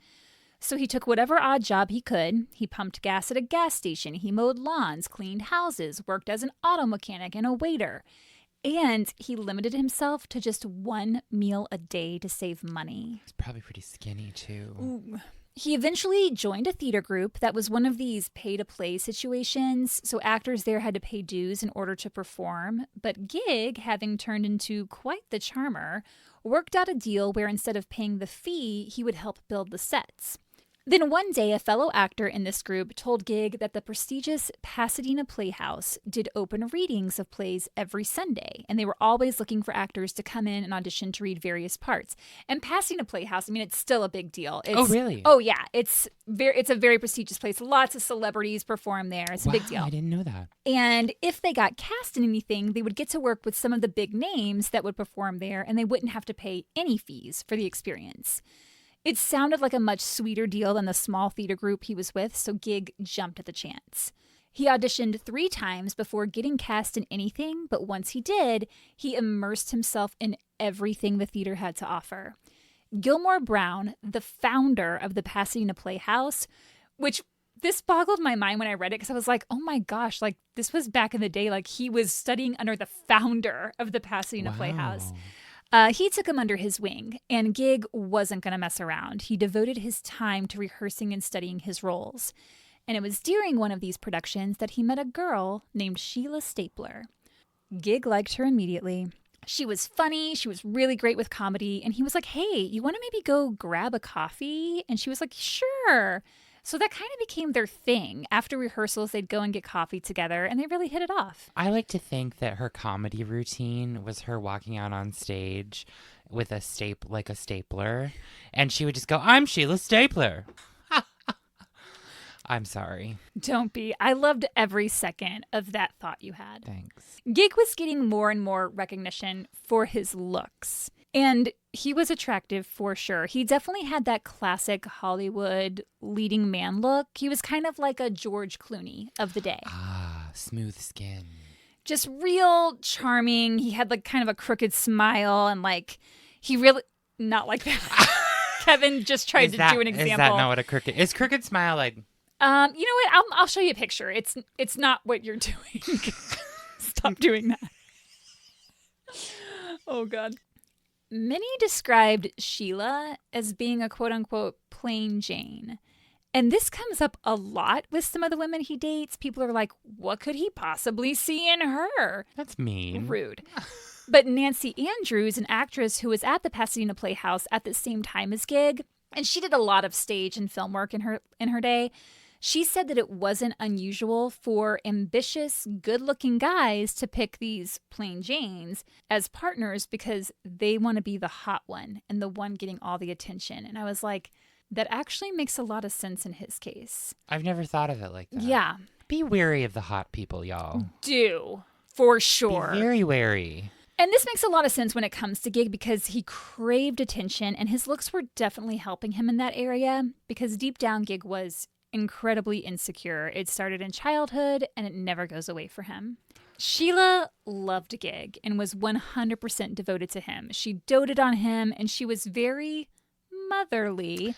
So he took whatever odd job he could. He pumped gas at a gas station. He mowed lawns, cleaned houses, worked as an auto mechanic and a waiter. And he limited himself to just one meal a day to save money. He's probably pretty skinny, too. Ooh. He eventually joined a theater group that was one of these pay-to-play situations, so actors there had to pay dues in order to perform. But Gig, having turned into quite the charmer, worked out a deal where instead of paying the fee, he would help build the sets. Then one day, a fellow actor in this group told Gig that the prestigious Pasadena Playhouse did open readings of plays every Sunday, and they were always looking for actors to come in and audition to read various parts. And Pasadena Playhouse, I mean, it's still a big deal. Oh, really? Oh, yeah. It's a very prestigious place. Lots of celebrities perform there. It's a big deal. I didn't know that. And if they got cast in anything, they would get to work with some of the big names that would perform there, and they wouldn't have to pay any fees for the experience. It sounded like a much sweeter deal than the small theater group he was with, so Gig jumped at the chance. He auditioned 3 times before getting cast in anything, but once he did, he immersed himself in everything the theater had to offer. Gilmore Brown, the founder of the Pasadena Playhouse, which this boggled my mind when I read it because I was like, oh my gosh, like this was back in the day, like he was studying under the founder of the Pasadena Playhouse. He took him under his wing, and Gig wasn't going to mess around. He devoted his time to rehearsing and studying his roles. And it was during one of these productions that he met a girl named Sheila Stapler. Gig liked her immediately. She was funny. She was really great with comedy. And he was like, hey, you want to maybe go grab a coffee? And she was like, sure. So that kind of became their thing. After rehearsals, they'd go and get coffee together, and they really hit it off. I like to think that her comedy routine was her walking out on stage with a stapler, and she would just go, I'm Sheila Stapler. I'm sorry. Don't be. I loved every second of that thought you had. Thanks. Gig was getting more and more recognition for his looks. And he was attractive for sure. He definitely had that classic Hollywood leading man look. He was kind of like a George Clooney of the day. Ah, smooth skin. Just real charming. He had like kind of a crooked smile and like he really not like that. Kevin just tried to do an example. Is that not what a crooked is? Crooked smile like you know what? I'll show you a picture. It's not what you're doing. Stop doing that. Oh God. Many described Sheila as being a quote-unquote plain Jane. And this comes up a lot with some of the women he dates. People are like, what could he possibly see in her? That's mean. Rude. But Nancy Andrews, an actress who was at the Pasadena Playhouse at the same time as Gig, and she did a lot of stage and film work in her day, she said that it wasn't unusual for ambitious, good-looking guys to pick these plain Janes as partners because they want to be the hot one and the one getting all the attention. And I was like, that actually makes a lot of sense in his case. I've never thought of it like that. Yeah. Be wary of the hot people, y'all. Do. For sure. Be very wary. And this makes a lot of sense when it comes to Gig because he craved attention and his looks were definitely helping him in that area because deep down Gig was incredibly insecure. It started in childhood and it never goes away for him. Sheila loved Gig and was 100% devoted to him. She doted on him and she was very motherly,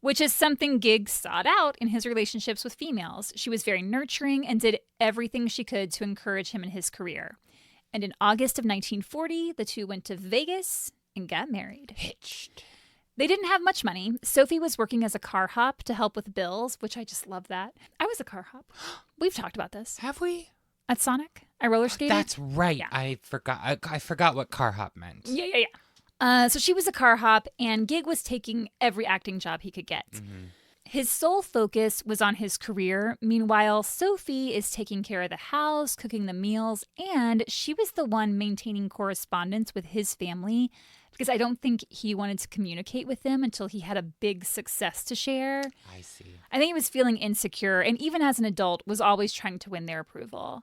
which is something Gig sought out in his relationships with females. She was very nurturing and did everything she could to encourage him in his career. And in August of 1940, the two went to Vegas and got married. Hitched. They didn't have much money. Sophie was working as a car hop to help with bills, which I just love that. I was a car hop. We've talked about this. Have we? At Sonic? I roller skated. That's right. Yeah. I forgot what car hop meant. Yeah. So she was a car hop, and Gig was taking every acting job he could get. Mm-hmm. His sole focus was on his career. Meanwhile, Sophie is taking care of the house, cooking the meals, and she was the one maintaining correspondence with his family because I don't think he wanted to communicate with them until he had a big success to share. I see. I think he was feeling insecure, and even as an adult, was always trying to win their approval.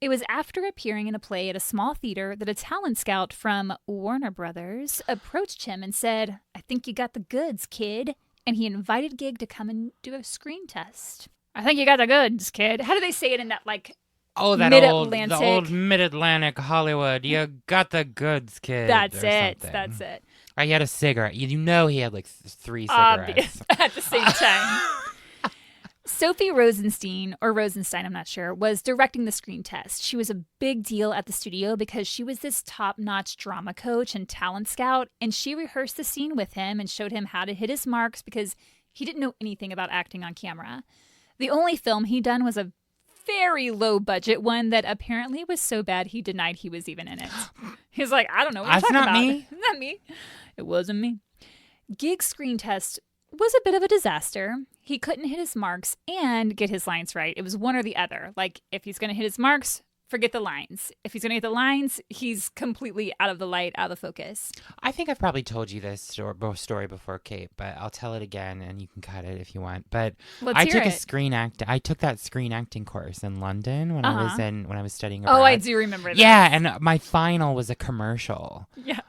It was after appearing in a play at a small theater that a talent scout from Warner Brothers approached him and said, I think you got the goods, kid. And he invited Gig to come and do a screen test. I think you got the goods, kid. How do they say it in that, like, mid-Atlantic? The old mid-Atlantic Hollywood. You got the goods, kid. That's it. That's it. He had a cigarette. You know he had, like, 3 cigarettes. At the same time. Sophie Rosenstein, I'm not sure, was directing the screen test. She was a big deal at the studio because she was this top-notch drama coach and talent scout, and she rehearsed the scene with him and showed him how to hit his marks because he didn't know anything about acting on camera. The only film he'd done was a very low-budget one that apparently was so bad he denied he was even in it. He's like, I don't know what you're talking about. That's not me. Not me. It wasn't me. Gig's screen test was a bit of a disaster. He couldn't hit his marks and get his lines right. It was one or the other. Like, if he's going to hit his marks, forget the lines. If he's going to hit the lines, he's completely out of the light, out of the focus. I think I've probably told you this story before, Kate, but I'll tell it again, and you can cut it if you want. But Let's hear it. I took that screen acting course in London when I was studying abroad. Oh, I do remember that. Yeah, and my final was a commercial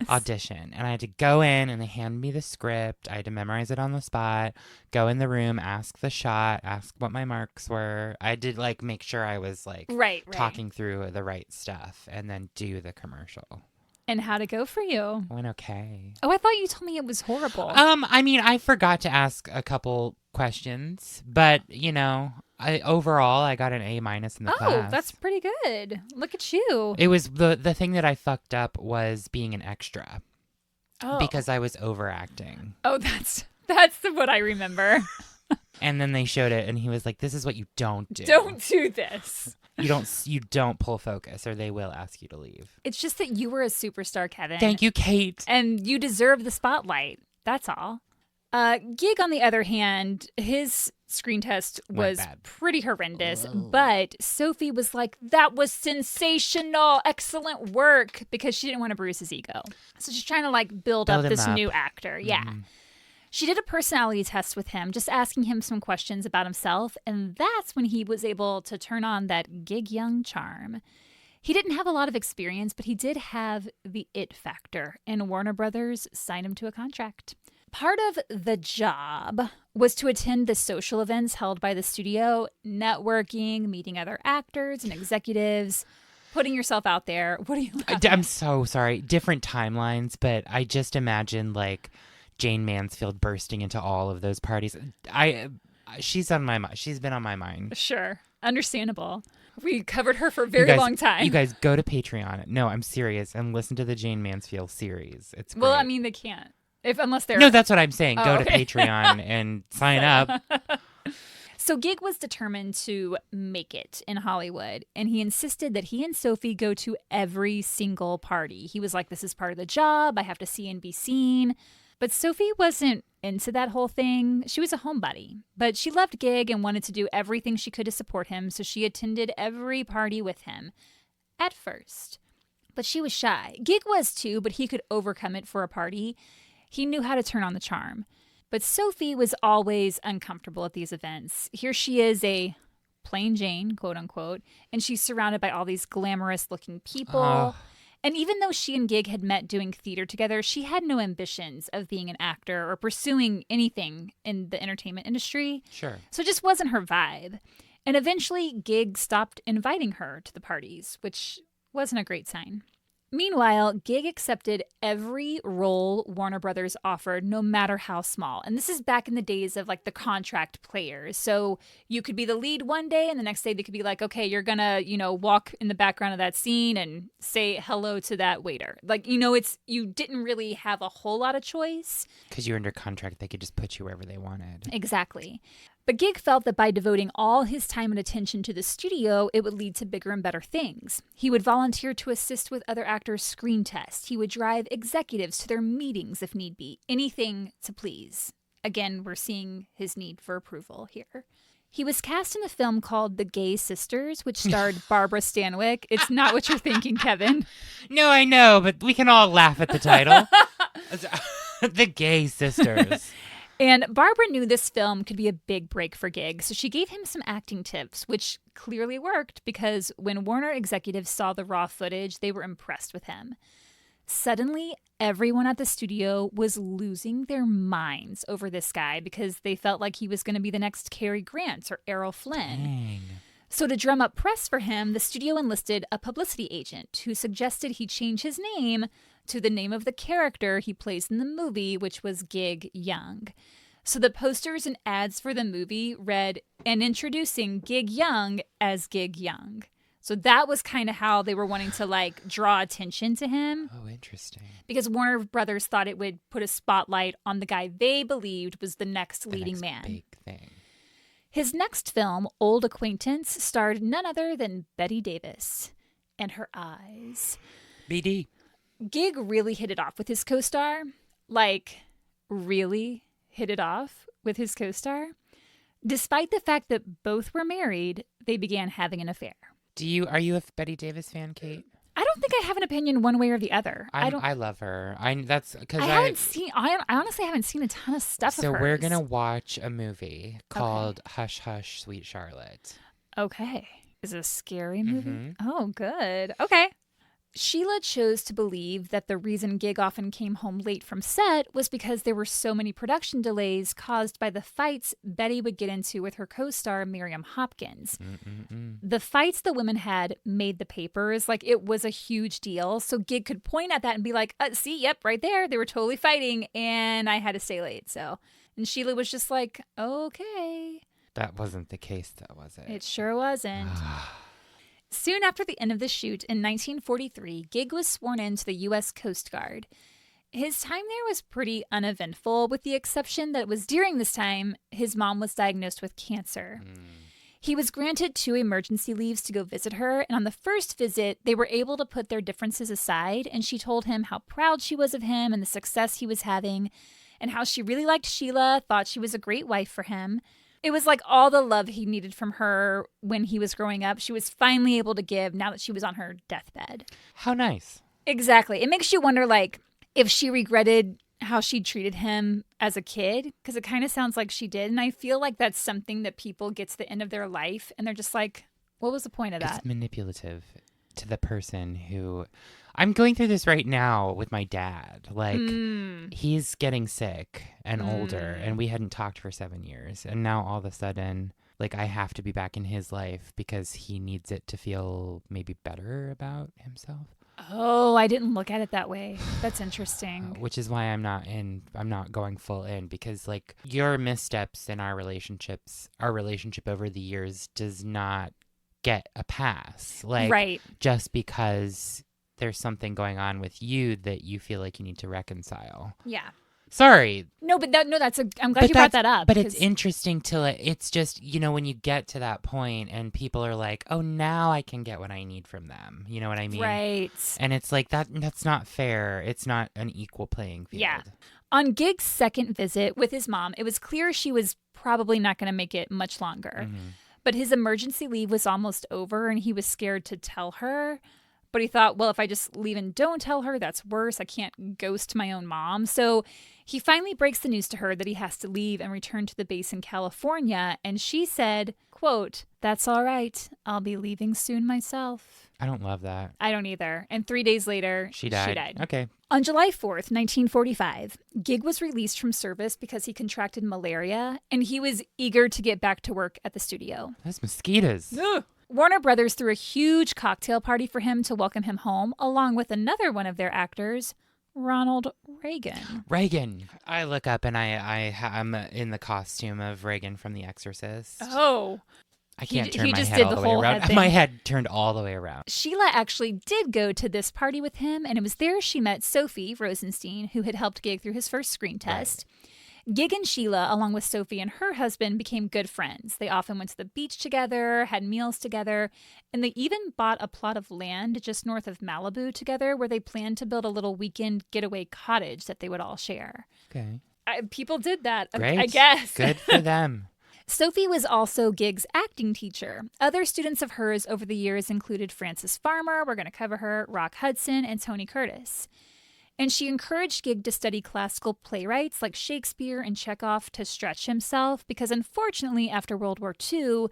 audition, and I had to go in, and they handed me the script. I had to memorize it on the spot, go in the room, ask the shot, ask what my marks were. I did like make sure I was like talking through the right stuff, and then do the commercial. And how'd it go for you? It went okay. Oh, I thought you told me it was horrible. I mean, I forgot to ask a couple questions, but overall I got an A- in the class. Oh, that's pretty good. Look at you. It was the thing that I fucked up was being an extra. Oh. Because I was overacting. Oh, that's what I remember. And then they showed it, and he was like, "This is what you don't do. Don't do this. You don't pull focus, or they will ask you to leave." It's just that you were a superstar, Kevin. Thank you, Kate. And you deserve the spotlight. That's all. Gig, on the other hand, his screen test was pretty horrendous. Oh. But Sophie was like, "That was sensational, excellent work," because she didn't want to bruise his ego. So she's trying to like build up this new actor. Mm-hmm. Yeah. She did a personality test with him, just asking him some questions about himself, and that's when he was able to turn on that Gig Young charm. He didn't have a lot of experience, but he did have the it factor, and Warner Brothers signed him to a contract. Part of the job was to attend the social events held by the studio, networking, meeting other actors and executives, putting yourself out there. What are you laughing? I'm so sorry. Different timelines, but I just imagine like Jane Mansfield bursting into all of those parties. She's on my mind. She's been on my mind. Sure. Understandable. We covered her for a very long time. You guys go to Patreon. No, I'm serious. And listen to the Jane Mansfield series. It's great. Well, I mean, they can't. Unless they're... No, that's what I'm saying. Go to Patreon and sign up. So Gig was determined to make it in Hollywood, and he insisted that he and Sophie go to every single party. He was like, "This is part of the job. I have to see and be seen." But Sophie wasn't into that whole thing. She was a homebody, but she loved Gig and wanted to do everything she could to support him, so she attended every party with him at first. But she was shy. Gig was too, but he could overcome it for a party. He knew how to turn on the charm. But Sophie was always uncomfortable at these events. Here she is, a plain Jane, quote unquote, and she's surrounded by all these glamorous looking people. And even though she and Gig had met doing theater together, she had no ambitions of being an actor or pursuing anything in the entertainment industry. Sure. So it just wasn't her vibe. And eventually, Gig stopped inviting her to the parties, which wasn't a great sign. Meanwhile, Gig accepted every role Warner Brothers offered, no matter how small. And this is back in the days of like the contract players. So you could be the lead one day and the next day they could be like, "Okay, you're going to, walk in the background of that scene and say hello to that waiter." Like, you didn't really have a whole lot of choice. Because you're under contract, they could just put you wherever they wanted. Exactly. But Gig felt that by devoting all his time and attention to the studio, it would lead to bigger and better things. He would volunteer to assist with other actors' screen tests. He would drive executives to their meetings if need be. Anything to please. Again, we're seeing his need for approval here. He was cast in a film called The Gay Sisters, which starred Barbara Stanwyck. It's not what you're thinking, Kevin. No, I know, but we can all laugh at the title. The Gay Sisters. And Barbara knew this film could be a big break for Gig, so she gave him some acting tips, which clearly worked because when Warner executives saw the raw footage, they were impressed with him. Suddenly, everyone at the studio was losing their minds over this guy because they felt like he was going to be the next Cary Grant or Errol Flynn. Dang. So to drum up press for him, the studio enlisted a publicity agent who suggested he change his name to the name of the character he plays in the movie, which was Gig Young. So the posters and ads for the movie read, "And introducing Gig Young as Gig Young." So that was kind of how they were wanting to draw attention to him. Oh, interesting. Because Warner Brothers thought it would put a spotlight on the guy they believed was the next leading man. Big thing. His next film, Old Acquaintance, starred none other than Bette Davis and her eyes. BD. Gig really hit it off with his co-star. Really hit it off with his co-star. Despite the fact that both were married, they began having an affair. Are you a Betty Davis fan, Kate? I don't think I have an opinion one way or the other. I love her. That's because I honestly haven't seen a ton of stuff of hers. So we're gonna watch a movie called Hush Hush, Sweet Charlotte. Okay. Is it a scary movie? Mm-hmm. Oh, good. Okay. Sheila chose to believe that the reason Gig often came home late from set was because there were so many production delays caused by the fights Betty would get into with her co-star Miriam Hopkins. The fights the women had made the papers, like it was a huge deal. So Gig could point at that and be like, see, yep, right there. They were totally fighting and I had to stay late. And Sheila was just like, okay. That wasn't the case though, was it? It sure wasn't. Soon after the end of the shoot in 1943, Gig was sworn into the U.S. Coast Guard. His time there was pretty uneventful, with the exception that it was during this time his mom was diagnosed with cancer. He was granted 2 emergency leaves to go visit her, and on the first visit, they were able to put their differences aside, and she told him how proud she was of him and the success he was having, and how she really liked Sheila, thought she was a great wife for him. It was like all the love he needed from her when he was growing up, she was finally able to give now that she was on her deathbed. How nice. Exactly. It makes you wonder, like, if she regretted how she treated him as a kid, because it kind of sounds like she did. And I feel like that's something that people get to the end of their life and they're just like, what was the point of that? It's manipulative to the person who... I'm going through this right now with my dad. Like, he's getting sick and older, and we hadn't talked for 7 years. And now all of a sudden, like, I have to be back in his life because he needs it to feel maybe better about himself. Oh, I didn't look at it that way. That's interesting. Which is why I'm not going full in, because, like, your missteps in our relationship over the years does not get a pass. Like, right. Just because there's something going on with you that you feel like you need to reconcile. Yeah. Sorry. No, but I'm glad you brought that up. But it's interesting it's just, when you get to that point and people are like, oh, now I can get what I need from them. You know what I mean? Right. And it's like, that's not fair. It's not an equal playing field. Yeah. On Gig's second visit with his mom, it was clear she was probably not going to make it much longer. But his emergency leave was almost over and he was scared to tell her. But he thought, well, if I just leave and don't tell her, that's worse. I can't ghost my own mom. So he finally breaks the news to her that he has to leave and return to the base in California. And she said, quote, "That's all right. I'll be leaving soon myself." I don't love that. I don't either. And 3 days later, she died. Okay. On July 4th, 1945, Gig was released from service because he contracted malaria, and he was eager to get back to work at the studio. Those mosquitoes. Ugh. Warner Brothers threw a huge cocktail party for him to welcome him home, along with another one of their actors, Ronald Reagan. Reagan. I look up and I'm in the costume of Reagan from The Exorcist. Oh. I can't turn my head all the way around. My head turned all the way around. Sheila actually did go to this party with him, and it was there she met Sophie Rosenstein, who had helped Gig through his first screen test. Right. Gig and Sheila, along with Sophie and her husband, became good friends. They often went to the beach together, had meals together, and they even bought a plot of land just north of Malibu together where they planned to build a little weekend getaway cottage that they would all share. Okay. People did that, Great. I guess. Good for them. Sophie was also Gig's acting teacher. Other students of hers over the years included Frances Farmer, we're going to cover her, Rock Hudson, and Tony Curtis. And she encouraged Gig to study classical playwrights like Shakespeare and Chekhov to stretch himself because unfortunately after World War II,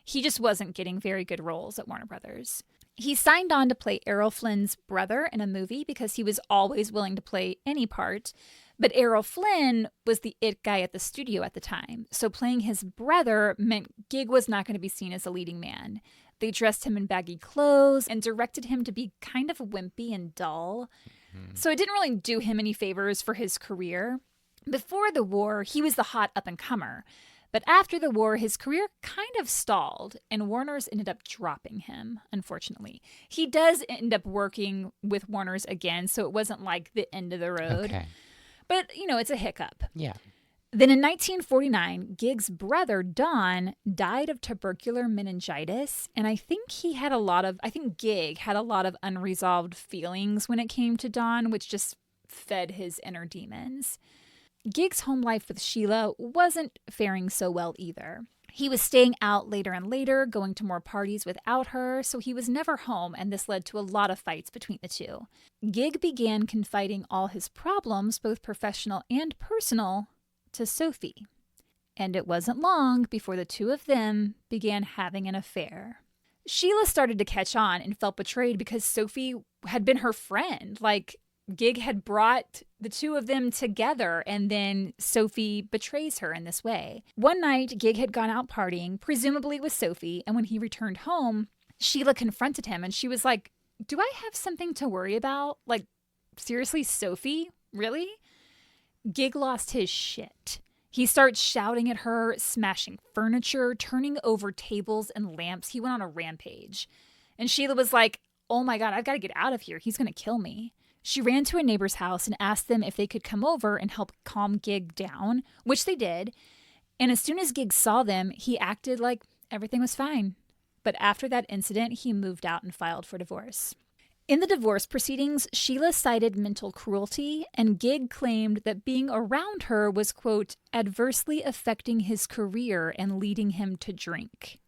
he just wasn't getting very good roles at Warner Brothers. He signed on to play Errol Flynn's brother in a movie because he was always willing to play any part. But Errol Flynn was the it guy at the studio at the time. So playing his brother meant Gig was not going to be seen as a leading man. They dressed him in baggy clothes and directed him to be kind of wimpy and dull. So it didn't really do him any favors for his career. Before the war, he was the hot up-and-comer. But after the war, his career kind of stalled, and Warner's ended up dropping him, unfortunately. He does end up working with Warner's again, so it wasn't like the end of the road. Okay. But, it's a hiccup. Yeah. Then in 1949, Gig's brother, Don, died of tubercular meningitis, and I think Gig had a lot of unresolved feelings when it came to Don, which just fed his inner demons. Gig's home life with Sheila wasn't faring so well either. He was staying out later and later, going to more parties without her, so he was never home, and this led to a lot of fights between the two. Gig began confiding all his problems, both professional and personal, to Sophie. And it wasn't long before the two of them began having an affair. Sheila started to catch on and felt betrayed because Sophie had been her friend. Like, Gig had brought the two of them together, and then Sophie betrays her in this way. One night, Gig had gone out partying, presumably with Sophie, and when he returned home, Sheila confronted him, and she was like, "Do I have something to worry about? Like, seriously, Sophie? Really?" Gig lost his shit. He starts shouting at her, smashing furniture, turning over tables and lamps. He went on a rampage. And Sheila was like, "Oh my God, I've got to get out of here. He's going to kill me." She ran to a neighbor's house and asked them if they could come over and help calm Gig down, which they did. And as soon as Gig saw them, he acted like everything was fine. But after that incident, he moved out and filed for divorce. In the divorce proceedings, Sheila cited mental cruelty, and Gig claimed that being around her was, quote, adversely affecting his career and leading him to drink.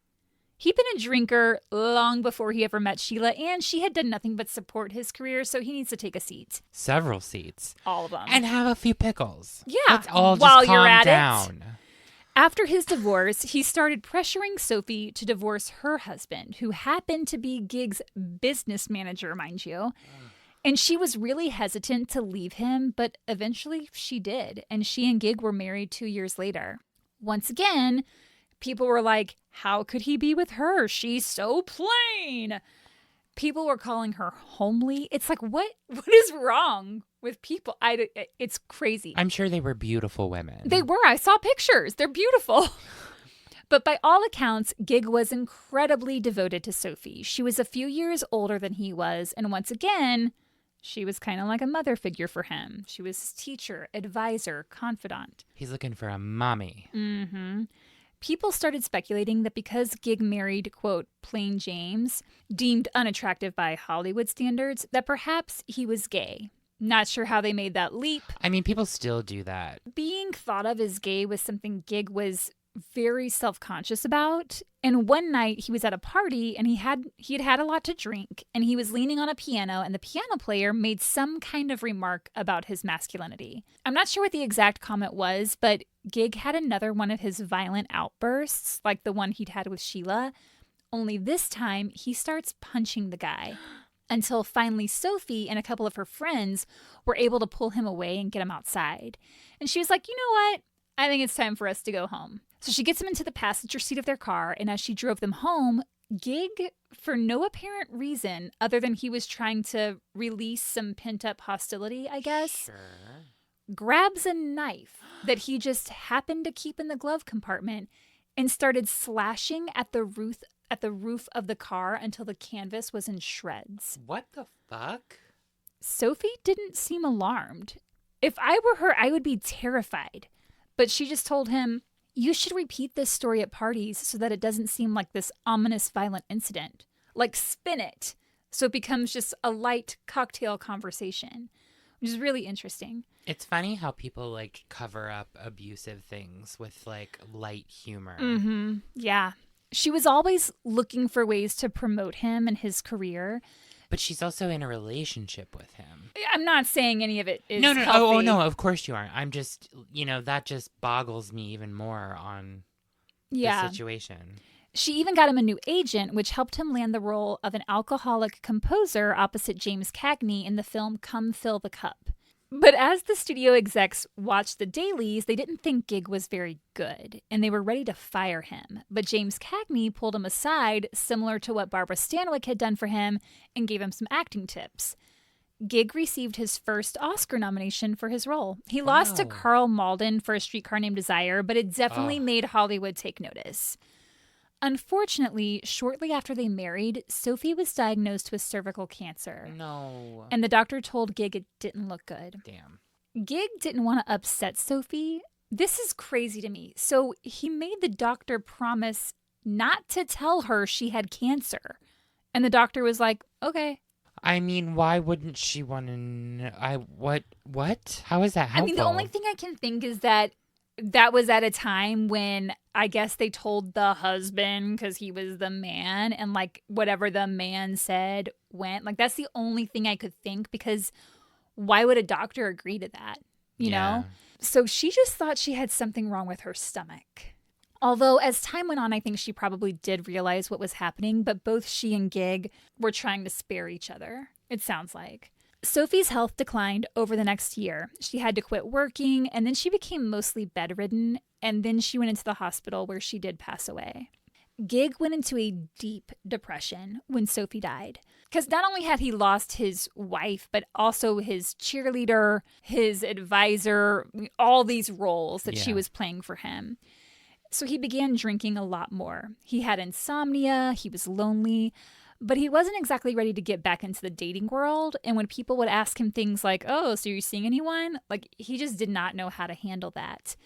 He'd been a drinker long before he ever met Sheila, and she had done nothing but support his career, so he needs to take a seat. Several seats. All of them. And have a few pickles. Yeah. Let's all just while calm you're at down. It. After his divorce, he started pressuring Sophie to divorce her husband, who happened to be Gig's business manager, mind you. And she was really hesitant to leave him, but eventually she did, and she and Gig were married 2 years later. Once again, people were like, how could he be with her? She's so plain. People were calling her homely. It's like, what is wrong with people? It's crazy. I'm sure they were beautiful women. They were. I saw pictures. They're beautiful. But by all accounts, Gig was incredibly devoted to Sophie. She was a few years older than he was. And once again, she was kind of like a mother figure for him. She was his teacher, advisor, confidant. He's looking for a mommy. Mm-hmm. People started speculating that because Gig married, quote, plain James, deemed unattractive by Hollywood standards, that perhaps he was gay. Not sure how they made that leap. I mean, people still do that. Being thought of as gay was something Gig was very self-conscious about. And one night he was at a party and he had had a lot to drink, and he was leaning on a piano, and the piano player made some kind of remark about his masculinity. I'm not sure what the exact comment was, but Gig had another one of his violent outbursts, like the one he'd had with Sheila, only this time he starts punching the guy. Until finally Sophie and a couple of her friends were able to pull him away and get him outside. And she was like, you know what? I think it's time for us to go home. So she gets him into the passenger seat of their car, and as she drove them home, Gig, for no apparent reason other than he was trying to release some pent-up hostility, I guess, Sure. grabs a knife that he just happened to keep in the glove compartment and started slashing at the roof of the car until the canvas was in shreds. What the fuck? Sophie didn't seem alarmed. If I were her, I would be terrified. But she just told him, you should repeat this story at parties so that it doesn't seem like this ominous, violent incident. Like, spin it so it becomes just a light cocktail conversation, which is really interesting. It's funny how people, like, cover up abusive things with, like, light humor. Mm-hmm. Yeah. She was always looking for ways to promote him and his career. But she's also in a relationship with him. I'm not saying any of it is No. healthy. Oh, no, of course you aren't. I'm just, that just boggles me even more on the situation. She even got him a new agent, which helped him land the role of an alcoholic composer opposite James Cagney in the film Come Fill the Cup. But as the studio execs watched the dailies, they didn't think Gig was very good, and they were ready to fire him. But James Cagney pulled him aside, similar to what Barbara Stanwyck had done for him, and gave him some acting tips. Gig received his first Oscar nomination for his role. He lost to Carl Malden for A Streetcar Named Desire, but it definitely made Hollywood take notice. Unfortunately, shortly after they married, Sophie was diagnosed with cervical cancer. No. And the doctor told Gig it didn't look good. Damn. Gig didn't want to upset Sophie. This is crazy to me. So he made the doctor promise not to tell her she had cancer. And the doctor was like, okay. I mean, why wouldn't she want to know? What? How is that helpful? I mean, the only thing I can think is that was at a time when I guess they told the husband because he was the man, and like whatever the man said went. Like that's the only thing I could think, because why would a doctor agree to that? You know? So she just thought she had something wrong with her stomach. Although as time went on, I think she probably did realize what was happening, but both she and Gig were trying to spare each other, it sounds like. Sophie's health declined over the next year. She had to quit working, and then she became mostly bedridden, and then she went into the hospital where she did pass away. Gig went into a deep depression when Sophie died, because not only had he lost his wife, but also his cheerleader, his advisor, all these roles that she was playing for him. So he began drinking a lot more. He had insomnia, he was lonely, but he wasn't exactly ready to get back into the dating world. And when people would ask him things like, oh, so you're seeing anyone? Like, he just did not know how to handle that.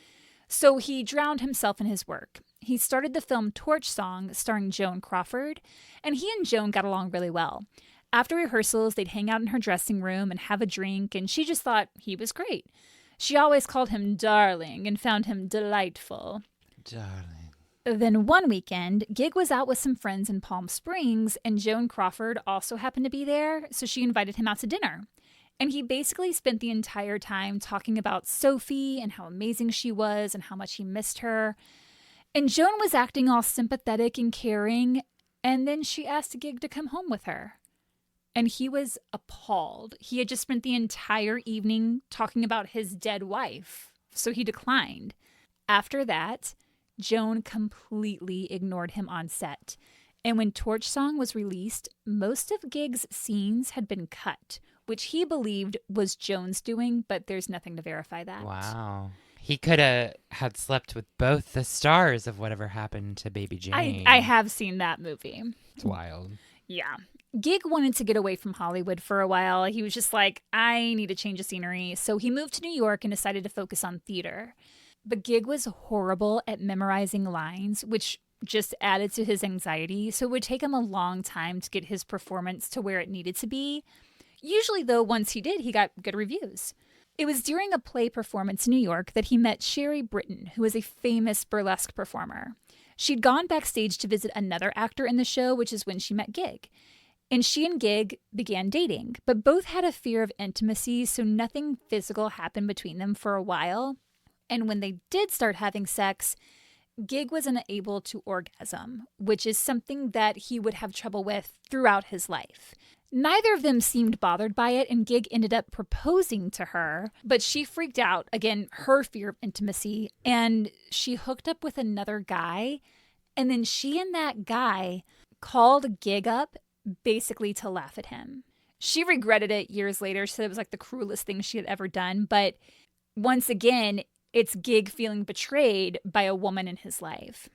So he drowned himself in his work. He started the film Torch Song, starring Joan Crawford, and he and Joan got along really well. After rehearsals, they'd hang out in her dressing room and have a drink, and she just thought he was great. She always called him darling and found him delightful. Darling. Then one weekend, Gig was out with some friends in Palm Springs, and Joan Crawford also happened to be there, so she invited him out to dinner. And he basically spent the entire time talking about Sophie and how amazing she was and how much he missed her. And Joan was acting all sympathetic and caring, and then she asked Gig to come home with her. And he was appalled. He had just spent the entire evening talking about his dead wife, so he declined. After that, Joan completely ignored him on set. And when Torch Song was released, most of Gig's scenes had been cut, which he believed was Joan's doing, but there's nothing to verify that. Wow. He could have had slept with both the stars of whatever happened to Baby Jane. I have seen that movie. It's wild. Yeah. Gig wanted to get away from Hollywood for a while. He was just like, I need a change of scenery. So he moved to New York and decided to focus on theater. But Gig was horrible at memorizing lines, which just added to his anxiety. So it would take him a long time to get his performance to where it needed to be. Usually, though, once he did, he got good reviews. It was during a play performance in New York that he met Sherry Britton, who was a famous burlesque performer. She'd gone backstage to visit another actor in the show, which is when she met Gig. And she and Gig began dating, but both had a fear of intimacy, so nothing physical happened between them for a while. And when they did start having sex, Gig was unable to orgasm, which is something that he would have trouble with throughout his life. Neither of them seemed bothered by it, and Gig ended up proposing to her, but she freaked out, again, her fear of intimacy, and she hooked up with another guy, and then she and that guy called Gig up basically to laugh at him. She regretted it years later. She said it was like the cruelest thing she had ever done, but once again, it's Gig feeling betrayed by a woman in his life.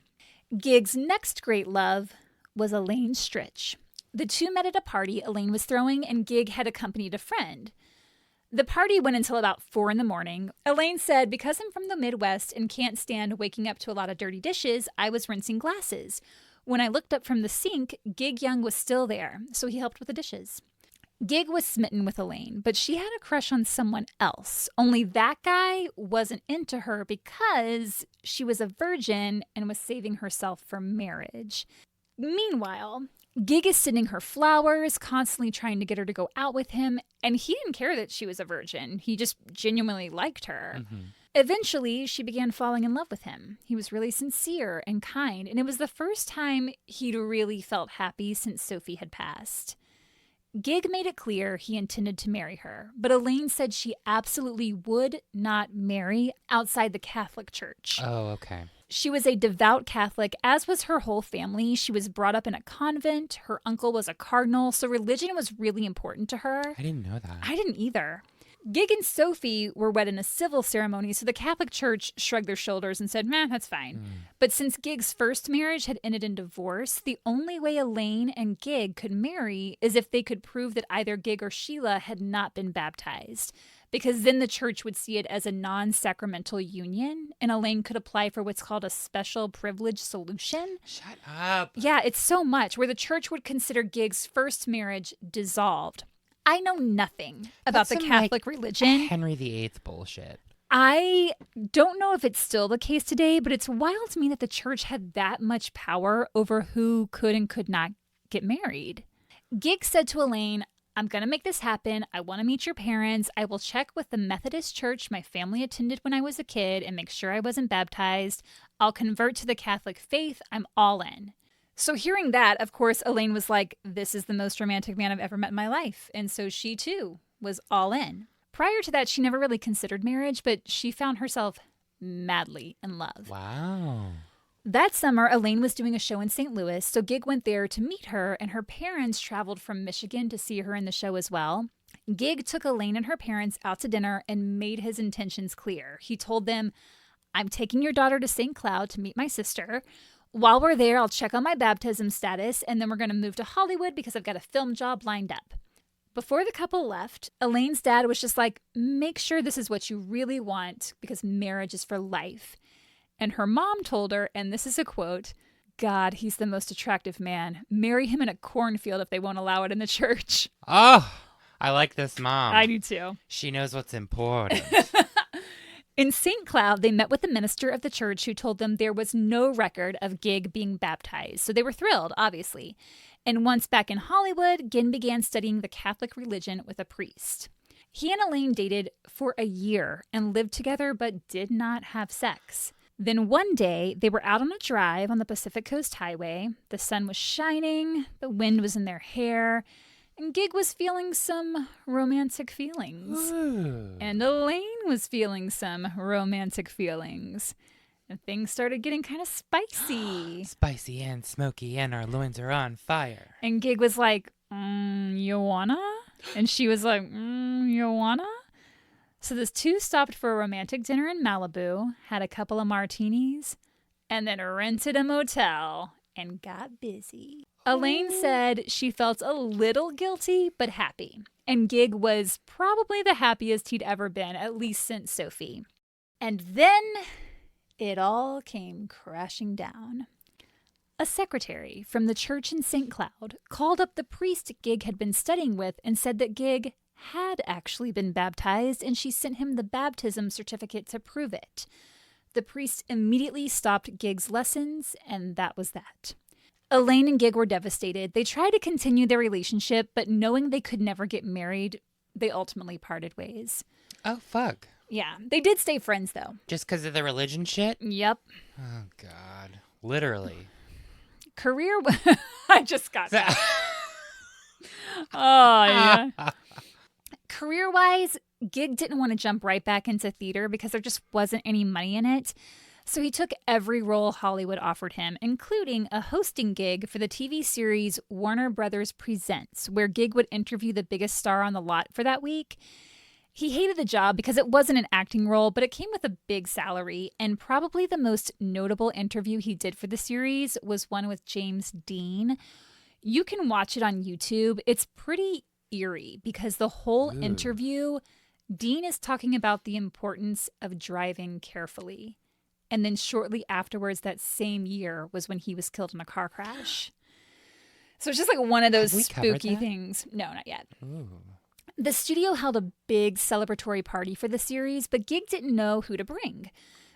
Gig's next great love was Elaine Stritch. The two met at a party Elaine was throwing, and Gig had accompanied a friend. The party went until about 4 a.m. Elaine said, because I'm from the Midwest and can't stand waking up to a lot of dirty dishes, I was rinsing glasses. When I looked up from the sink, Gig Young was still there, so he helped with the dishes. Gig was smitten with Elaine, but she had a crush on someone else. Only that guy wasn't into her because she was a virgin and was saving herself for marriage. Meanwhile, Gig is sending her flowers, constantly trying to get her to go out with him, and he didn't care that she was a virgin. He just genuinely liked her. Mm-hmm. Eventually, she began falling in love with him. He was really sincere and kind, and it was the first time he'd really felt happy since Sophie had passed. Gig made it clear he intended to marry her, but Elaine said she absolutely would not marry outside the Catholic Church. Oh, okay. She was a devout Catholic, as was her whole family. She was brought up in a convent. Her uncle was a cardinal, so religion was really important to her. I didn't know that. I didn't either. Gig and Sophie were wed in a civil ceremony, so the Catholic Church shrugged their shoulders and said, meh, that's fine. But since Gig's first marriage had ended in divorce, the only way Elaine and Gig could marry is if they could prove that either Gig or Sheila had not been baptized. because then the church would see it as a non-sacramental union, and Elaine could apply for what's called a special privilege solution. Shut up. Yeah, it's so much, where the church would consider Gig's first marriage dissolved. I know nothing about the Catholic religion. Henry VIII bullshit. I don't know if it's still the case today, but it's wild to me that the church had that much power over who could and could not get married. Gig said to Elaine, I'm going to make this happen. I want to meet your parents. I will check with the Methodist church my family attended when I was a kid and make sure I wasn't baptized. I'll convert to the Catholic faith. I'm all in. So hearing that, of course, Elaine was like, this is the most romantic man I've ever met in my life. And so she too was all in. Prior to that, she never really considered marriage, but she found herself madly in love. Wow. That summer, Elaine was doing a show in St. Louis, so Gig went there to meet her, and her parents traveled from Michigan to see her in the show as well. Gig took Elaine and her parents out to dinner and made his intentions clear. He told them, I'm taking your daughter to St. Cloud to meet my sister. While we're there, I'll check on my baptism status, and then we're going to move to Hollywood because I've got a film job lined up. Before the couple left, Elaine's dad was just like, make sure this is what you really want because marriage is for life. And her mom told her, and this is a quote, God, he's the most attractive man. Marry him in a cornfield if they won't allow it in the church. Oh, I like this mom. I do too. She knows what's important. In St. Cloud, they met with the minister of the church who told them there was no record of Gig being baptized. So they were thrilled, obviously. And once back in Hollywood, Gin began studying the Catholic religion with a priest. He and Elaine dated for a year and lived together but did not have sex. Then one day, they were out on a drive on the Pacific Coast Highway. The sun was shining, the wind was in their hair, and Gig was feeling some romantic feelings. Ooh. And Elaine was feeling some romantic feelings. And things started getting kind of spicy. Spicy and smoky, and our loins are on fire. And Gig was like, you wanna? And she was like, you wanna? So the two stopped for a romantic dinner in Malibu, had a couple of martinis, and then rented a motel and got busy. Elaine said she felt a little guilty, but happy. And Gig was probably the happiest he'd ever been, at least since Sophie. And then it all came crashing down. A secretary from the church in St. Cloud called up the priest Gig had been studying with and said that Gig had actually been baptized, and she sent him the baptism certificate to prove it. The priest immediately stopped Gig's lessons, and that was that. Elaine and Gig were devastated. They tried to continue their relationship, but knowing they could never get married, they ultimately parted ways. Oh, fuck. Yeah, they did stay friends, though. Just because of the religion shit? Yep. Oh, God. Literally. Career... I just got that. Oh, yeah. Career-wise, Gig didn't want to jump right back into theater because there just wasn't any money in it. So he took every role Hollywood offered him, including a hosting gig for the TV series Warner Brothers Presents, where Gig would interview the biggest star on the lot for that week. He hated the job because it wasn't an acting role, but it came with a big salary, and probably the most notable interview he did for the series was one with James Dean. You can watch it on YouTube. It's pretty eerie because the whole interview, Dean is talking about the importance of driving carefully. And then shortly afterwards, that same year, was when he was killed in a car crash. So it's just like one of those spooky things. No, not yet. Ooh. The studio held a big celebratory party for the series, but Gig didn't know who to bring.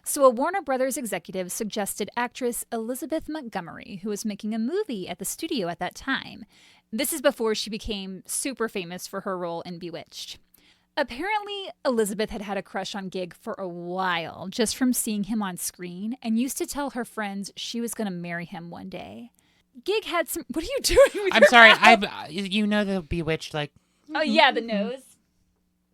So a Warner Brothers executive suggested actress Elizabeth Montgomery, who was making a movie at the studio at that time. This is before she became super famous for her role in Bewitched. Apparently, Elizabeth had had a crush on Gig for a while, just from seeing him on screen, and used to tell her friends she was going to marry him one day. Gig had some... What are you doing with I'm your sorry. mouth? You know the Bewitched, like... Oh, yeah, the nose.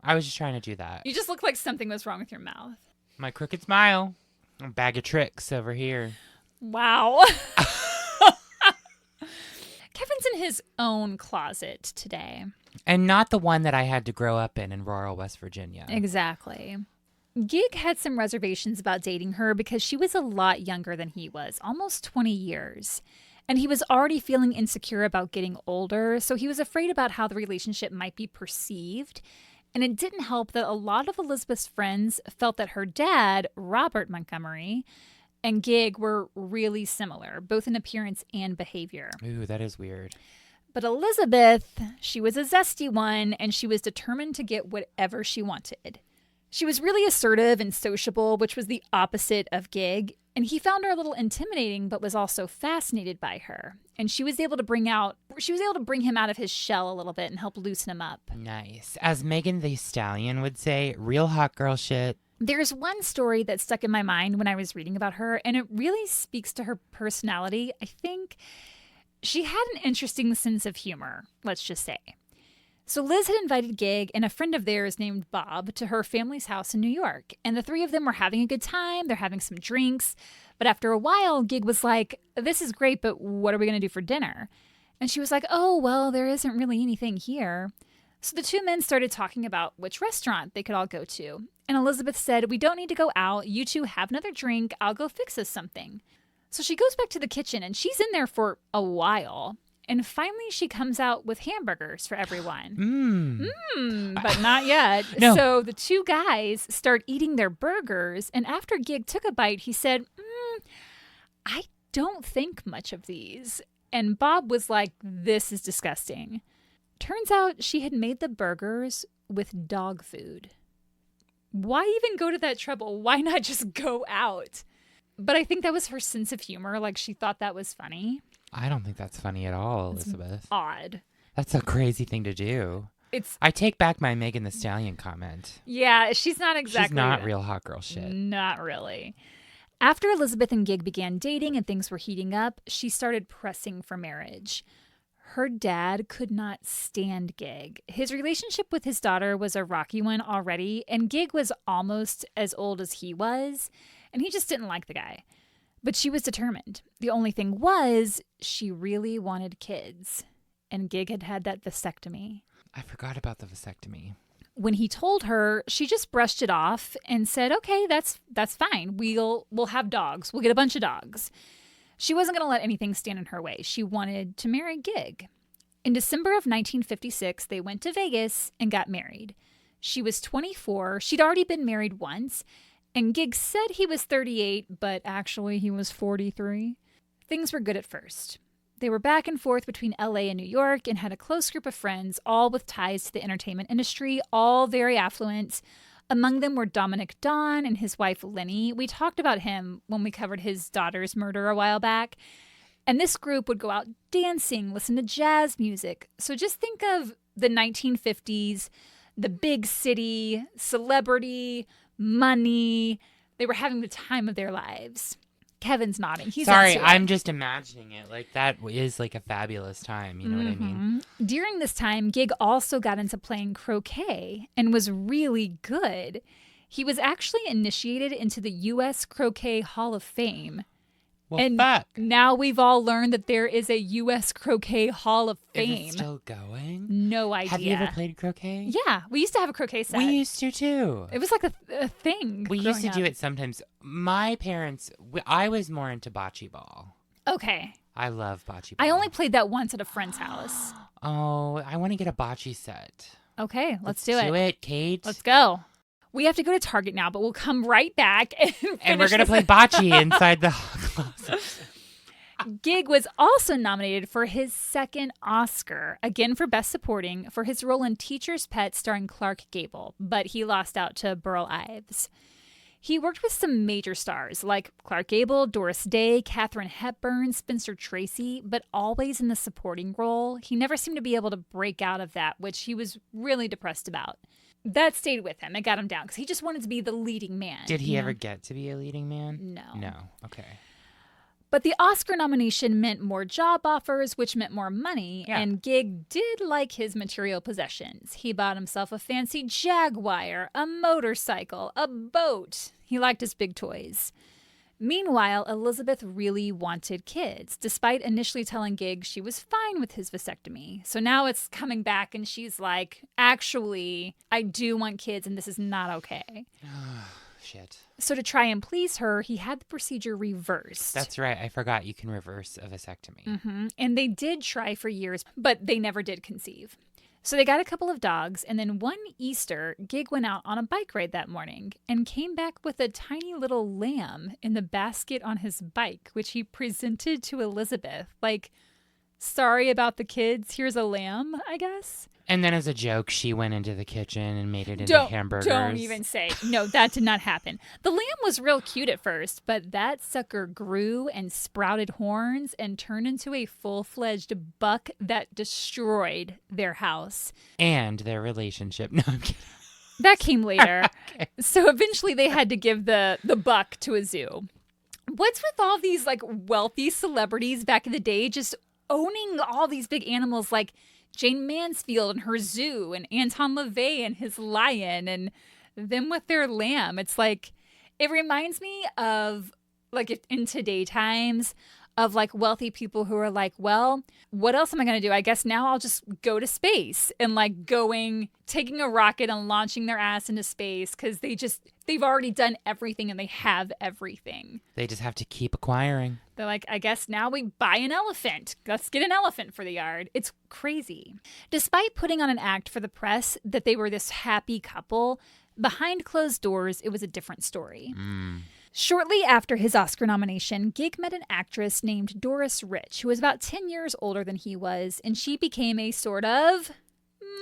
I was just trying to do that. You just look like something was wrong with your mouth. My crooked smile. A bag of tricks over here. Wow. Kevin's in his own closet today. And not the one that I had to grow up in rural West Virginia. Exactly. Gig had some reservations about dating her because she was a lot younger than he was, almost 20 years. And he was already feeling insecure about getting older, so he was afraid about how the relationship might be perceived. And it didn't help that a lot of Elizabeth's friends felt that her dad, Robert Montgomery, and Gig were really similar, both in appearance and behavior. Ooh, that is weird. But Elizabeth, she was a zesty one, and she was determined to get whatever she wanted. She was really assertive and sociable, which was the opposite of Gig, and he found her a little intimidating, but was also fascinated by her. And she was able to bring him out of his shell a little bit and help loosen him up. Nice. As Megan Thee Stallion would say, real hot girl shit. There's one story that stuck in my mind when I was reading about her, and it really speaks to her personality. I think she had an interesting sense of humor, let's just say. So Liz had invited Gig and a friend of theirs named Bob to her family's house in New York. And the three of them were having a good time. They're having some drinks. But after a while, Gig was like, this is great, but what are we going to do for dinner? And she was like, oh, well, there isn't really anything here. So the two men started talking about which restaurant they could all go to. And Elizabeth said, we don't need to go out. You two have another drink. I'll go fix us something. So she goes back to the kitchen and she's in there for a while. And finally, she comes out with hamburgers for everyone. But not yet. No. So the two guys start eating their burgers. And after Gig took a bite, he said, I don't think much of these. And Bob was like, this is disgusting. Turns out she had made the burgers with dog food. Why even go to that trouble? Why not just go out? But I think that was her sense of humor. Like, she thought that was funny. I don't think that's funny at all, Elizabeth. It's odd. That's a crazy thing to do. I take back my Megan Thee Stallion comment. Yeah, she's not exactly... She's not real hot girl shit. Not really. After Elizabeth and Gig began dating and things were heating up, she started pressing for marriage. Her dad could not stand Gig. His relationship with his daughter was a rocky one already, and Gig was almost as old as he was, and he just didn't like the guy. But she was determined. The only thing was, she really wanted kids. And Gig had had that vasectomy. I forgot about the vasectomy. When he told her, she just brushed it off and said, okay, that's fine. We'll have dogs. We'll get a bunch of dogs. She wasn't going to let anything stand in her way. She wanted to marry Gig. In December of 1956, they went to Vegas and got married. She was 24. She'd already been married once. And Gig said he was 38, but actually he was 43. Things were good at first. They were back and forth between LA and New York and had a close group of friends, all with ties to the entertainment industry, all very affluent. Among them were Dominic Don and his wife Lenny. We talked about him when we covered his daughter's murder a while back. And this group would go out dancing, listen to jazz music. So just think of the 1950s, the big city, celebrity, money. They were having the time of their lives. Kevin's nodding. He's Sorry, I'm just imagining it. Like, that is like a fabulous time. You know what I mean? During this time, Gig also got into playing croquet and was really good. He was actually initiated into the U.S. Croquet Hall of Fame. Well, and fuck. Now we've all learned that there is a U.S. Croquet Hall of Fame. Is it still going? No idea. Have you ever played croquet? Yeah, we used to have a croquet set. We used to too. It was like a thing. We used to do it sometimes. My parents, I was more into bocce ball. Okay. I love bocce ball. I only played that once at a friend's house. Oh, I want to get a bocce set. Okay, let's do it. Do it, Kate. Let's go. We have to go to Target now, but we'll come right back and we're going to play bocce inside the closet. Gig was also nominated for his second Oscar, again for Best Supporting, for his role in Teacher's Pet starring Clark Gable, but he lost out to Burl Ives. He worked with some major stars like Clark Gable, Doris Day, Katharine Hepburn, Spencer Tracy, but always in the supporting role. He never seemed to be able to break out of that, which he was really depressed about. That stayed with him. It got him down because he just wanted to be the leading man. Did he ever get to be a leading man? No. No. Okay. But the Oscar nomination meant more job offers, which meant more money, and Gig did like his material possessions. He bought himself a fancy Jaguar, a motorcycle, a boat. He liked his big toys. Meanwhile, Elizabeth really wanted kids, despite initially telling Gig she was fine with his vasectomy. So now it's coming back and she's like, actually, I do want kids and this is not okay. Shit. So to try and please her, he had the procedure reversed. That's right. I forgot you can reverse a vasectomy. And they did try for years, but they never did conceive. So they got a couple of dogs, and then one Easter, Gig went out on a bike ride that morning and came back with a tiny little lamb in the basket on his bike, which he presented to Elizabeth. Like, sorry about the kids, here's a lamb, I guess. And then as a joke, she went into the kitchen and made it into hamburgers. Don't even say. No, that did not happen. The lamb was real cute at first, but that sucker grew and sprouted horns and turned into a full-fledged buck that destroyed their house. And their relationship. No, I'm kidding. That came later. Okay. So eventually they had to give the buck to a zoo. What's with all these like wealthy celebrities back in the day just owning all these big animals like Jane Mansfield and her zoo and Anton LaVey and his lion and them with their lamb? It's like, it reminds me of like in today times of like wealthy people who are like, well, what else am I going to do? I guess now I'll just go to space and like taking a rocket and launching their ass into space because they've already done everything and they have everything. They just have to keep acquiring. They're like, I guess now we buy an elephant. Let's get an elephant for the yard. It's crazy. Despite putting on an act for the press that they were this happy couple, behind closed doors, it was a different story. Shortly after his Oscar nomination, Gig met an actress named Doris Rich, who was about 10 years older than he was, and she became a sort of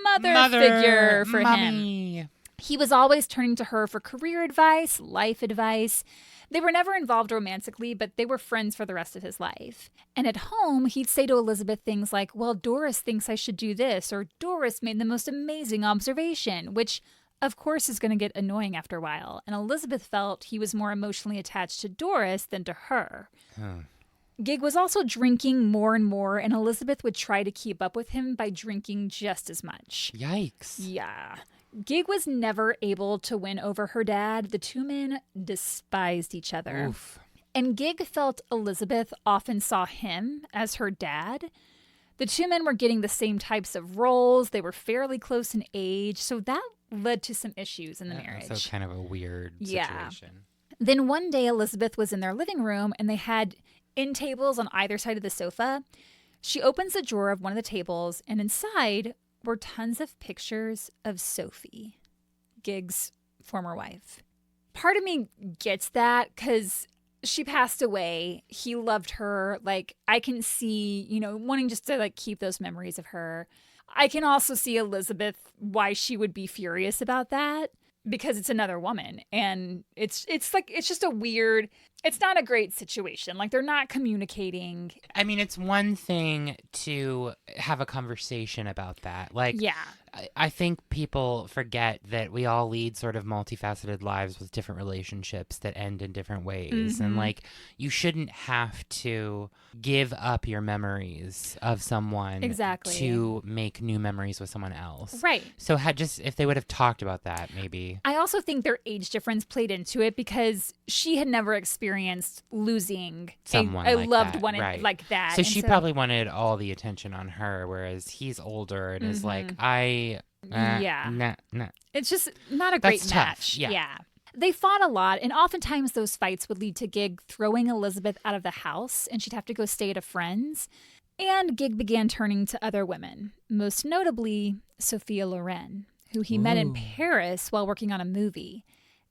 mother figure for him. He was always turning to her for career advice, life advice. They were never involved romantically, but they were friends for the rest of his life. And at home, he'd say to Elizabeth things like, well, Doris thinks I should do this, or Doris made the most amazing observation, which of course is going to get annoying after a while. And Elizabeth felt he was more emotionally attached to Doris than to her. Gig was also drinking more and more, and Elizabeth would try to keep up with him by drinking just as much. Yikes. Yeah. Gig was never able to win over her dad. The two men despised each other. Oof. And Gig felt Elizabeth often saw him as her dad. The two men were getting the same types of roles. They were fairly close in age, so that led to some issues in the marriage. So kind of a weird situation. Then one day Elizabeth was in their living room and they had end tables on either side of the sofa. She opens the drawer of one of the tables and inside were tons of pictures of Sophie, Gig's former wife. Part of me gets that because she passed away. He loved her. Like, I can see, wanting just to like keep those memories of her. I can also see Elizabeth, why she would be furious about that, because it's another woman. And it's just a weird, it's not a great situation. Like, they're not communicating. I mean, it's one thing to have a conversation about that. Like, yeah. I think people forget that we all lead sort of multifaceted lives with different relationships that end in different ways. Mm-hmm. And like, you shouldn't have to give up your memories of someone to make new memories with someone else. Right. So if they would have talked about that, maybe. I also think their age difference played into it because she had never experienced losing someone a like loved that. one Right. like that. So she probably wanted all the attention on her, whereas he's older and is like, nah. It's just not a great That's match. Tough. Yeah. They fought a lot, and oftentimes those fights would lead to Gig throwing Elizabeth out of the house, and she'd have to go stay at a friend's. And Gig began turning to other women, most notably Sophia Loren, who he met in Paris while working on a movie.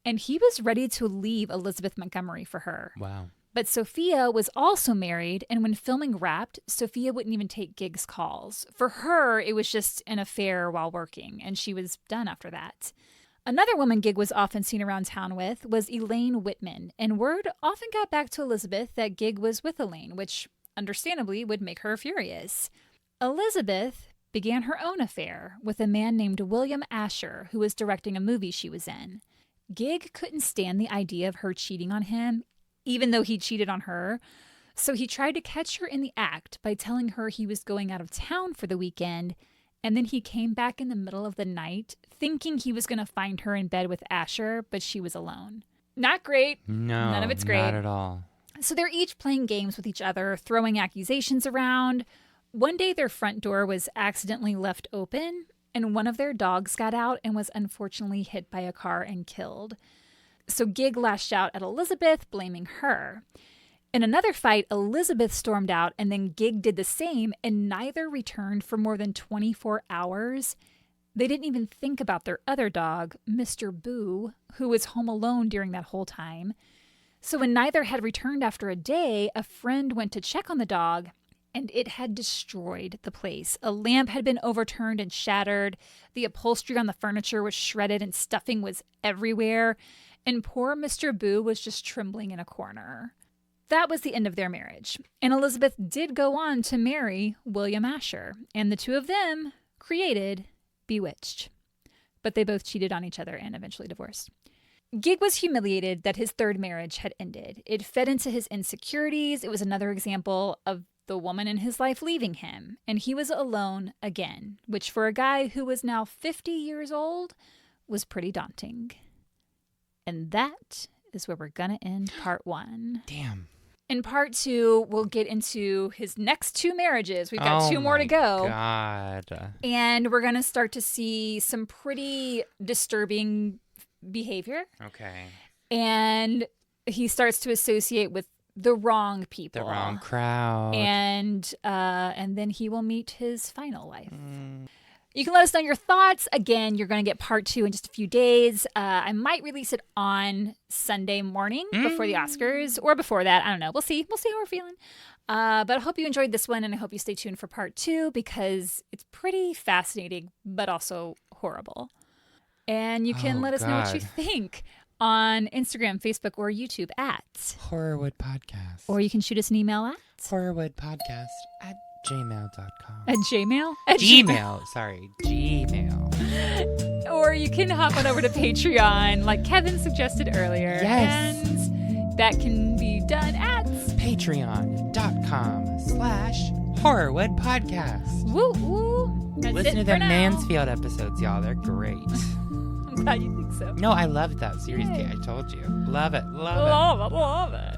And he was ready to leave Elizabeth Montgomery for her. Wow. But Sophia was also married, and when filming wrapped, Sophia wouldn't even take Gig's calls. For her, it was just an affair while working, and she was done after that. Another woman Gig was often seen around town with was Elaine Whitman, and word often got back to Elizabeth that Gig was with Elaine, which understandably would make her furious. Elizabeth began her own affair with a man named William Asher, who was directing a movie she was in. Gig couldn't stand the idea of her cheating on him, even though he cheated on her, so he tried to catch her in the act by telling her he was going out of town for the weekend, and then he came back in the middle of the night thinking he was going to find her in bed with Asher, but she was alone. Not great. No, none of it's great. Not at all. So they're each playing games with each other, throwing accusations around. One day their front door was accidentally left open, and one of their dogs got out and was unfortunately hit by a car and killed. So Gig lashed out at Elizabeth, blaming her. In another fight, Elizabeth stormed out and then Gig did the same, and neither returned for more than 24 hours. They didn't even think about their other dog, Mr. Boo, who was home alone during that whole time. So when neither had returned after a day, a friend went to check on the dog, and it had destroyed the place. A lamp had been overturned and shattered. The upholstery on the furniture was shredded and stuffing was everywhere. And poor Mr. Boo was just trembling in a corner. That was the end of their marriage. And Elizabeth did go on to marry William Asher. And the two of them created Bewitched. But they both cheated on each other and eventually divorced. Gig was humiliated that his third marriage had ended. It fed into his insecurities. It was another example of the woman in his life leaving him. And he was alone again, which for a guy who was now 50 years old was pretty daunting. And that is where we're going to end part 1. Damn. In part 2, we'll get into his next 2 marriages. We've got 2 more to go. Oh, God. And we're going to start to see some pretty disturbing behavior. Okay. And he starts to associate with the wrong people. The wrong crowd. And then he will meet his final wife. You can let us know your thoughts. Again, you're going to get part 2 in just a few days. I might release it on Sunday morning before the Oscars or before that. I don't know. We'll see. We'll see how we're feeling. But I hope you enjoyed this one, and I hope you stay tuned for part 2 because it's pretty fascinating, but also horrible. And you can let us know what you think on Instagram, Facebook, or YouTube at Horrorwood Podcast. Or you can shoot us an email at horrorwoodpodcast@gmail.com. At Gmail? Gmail. Sorry, Gmail. Or you can hop on over to Patreon, like Kevin suggested earlier. Yes. And that can be done at patreon.com/horrorwoodpodcast. Woo woo. That's Listen it to for the now. Mansfield episodes, y'all. They're great. I'm glad you think so. No, I loved that. Seriously, I told you. Love it. Love it. Love it. Love it.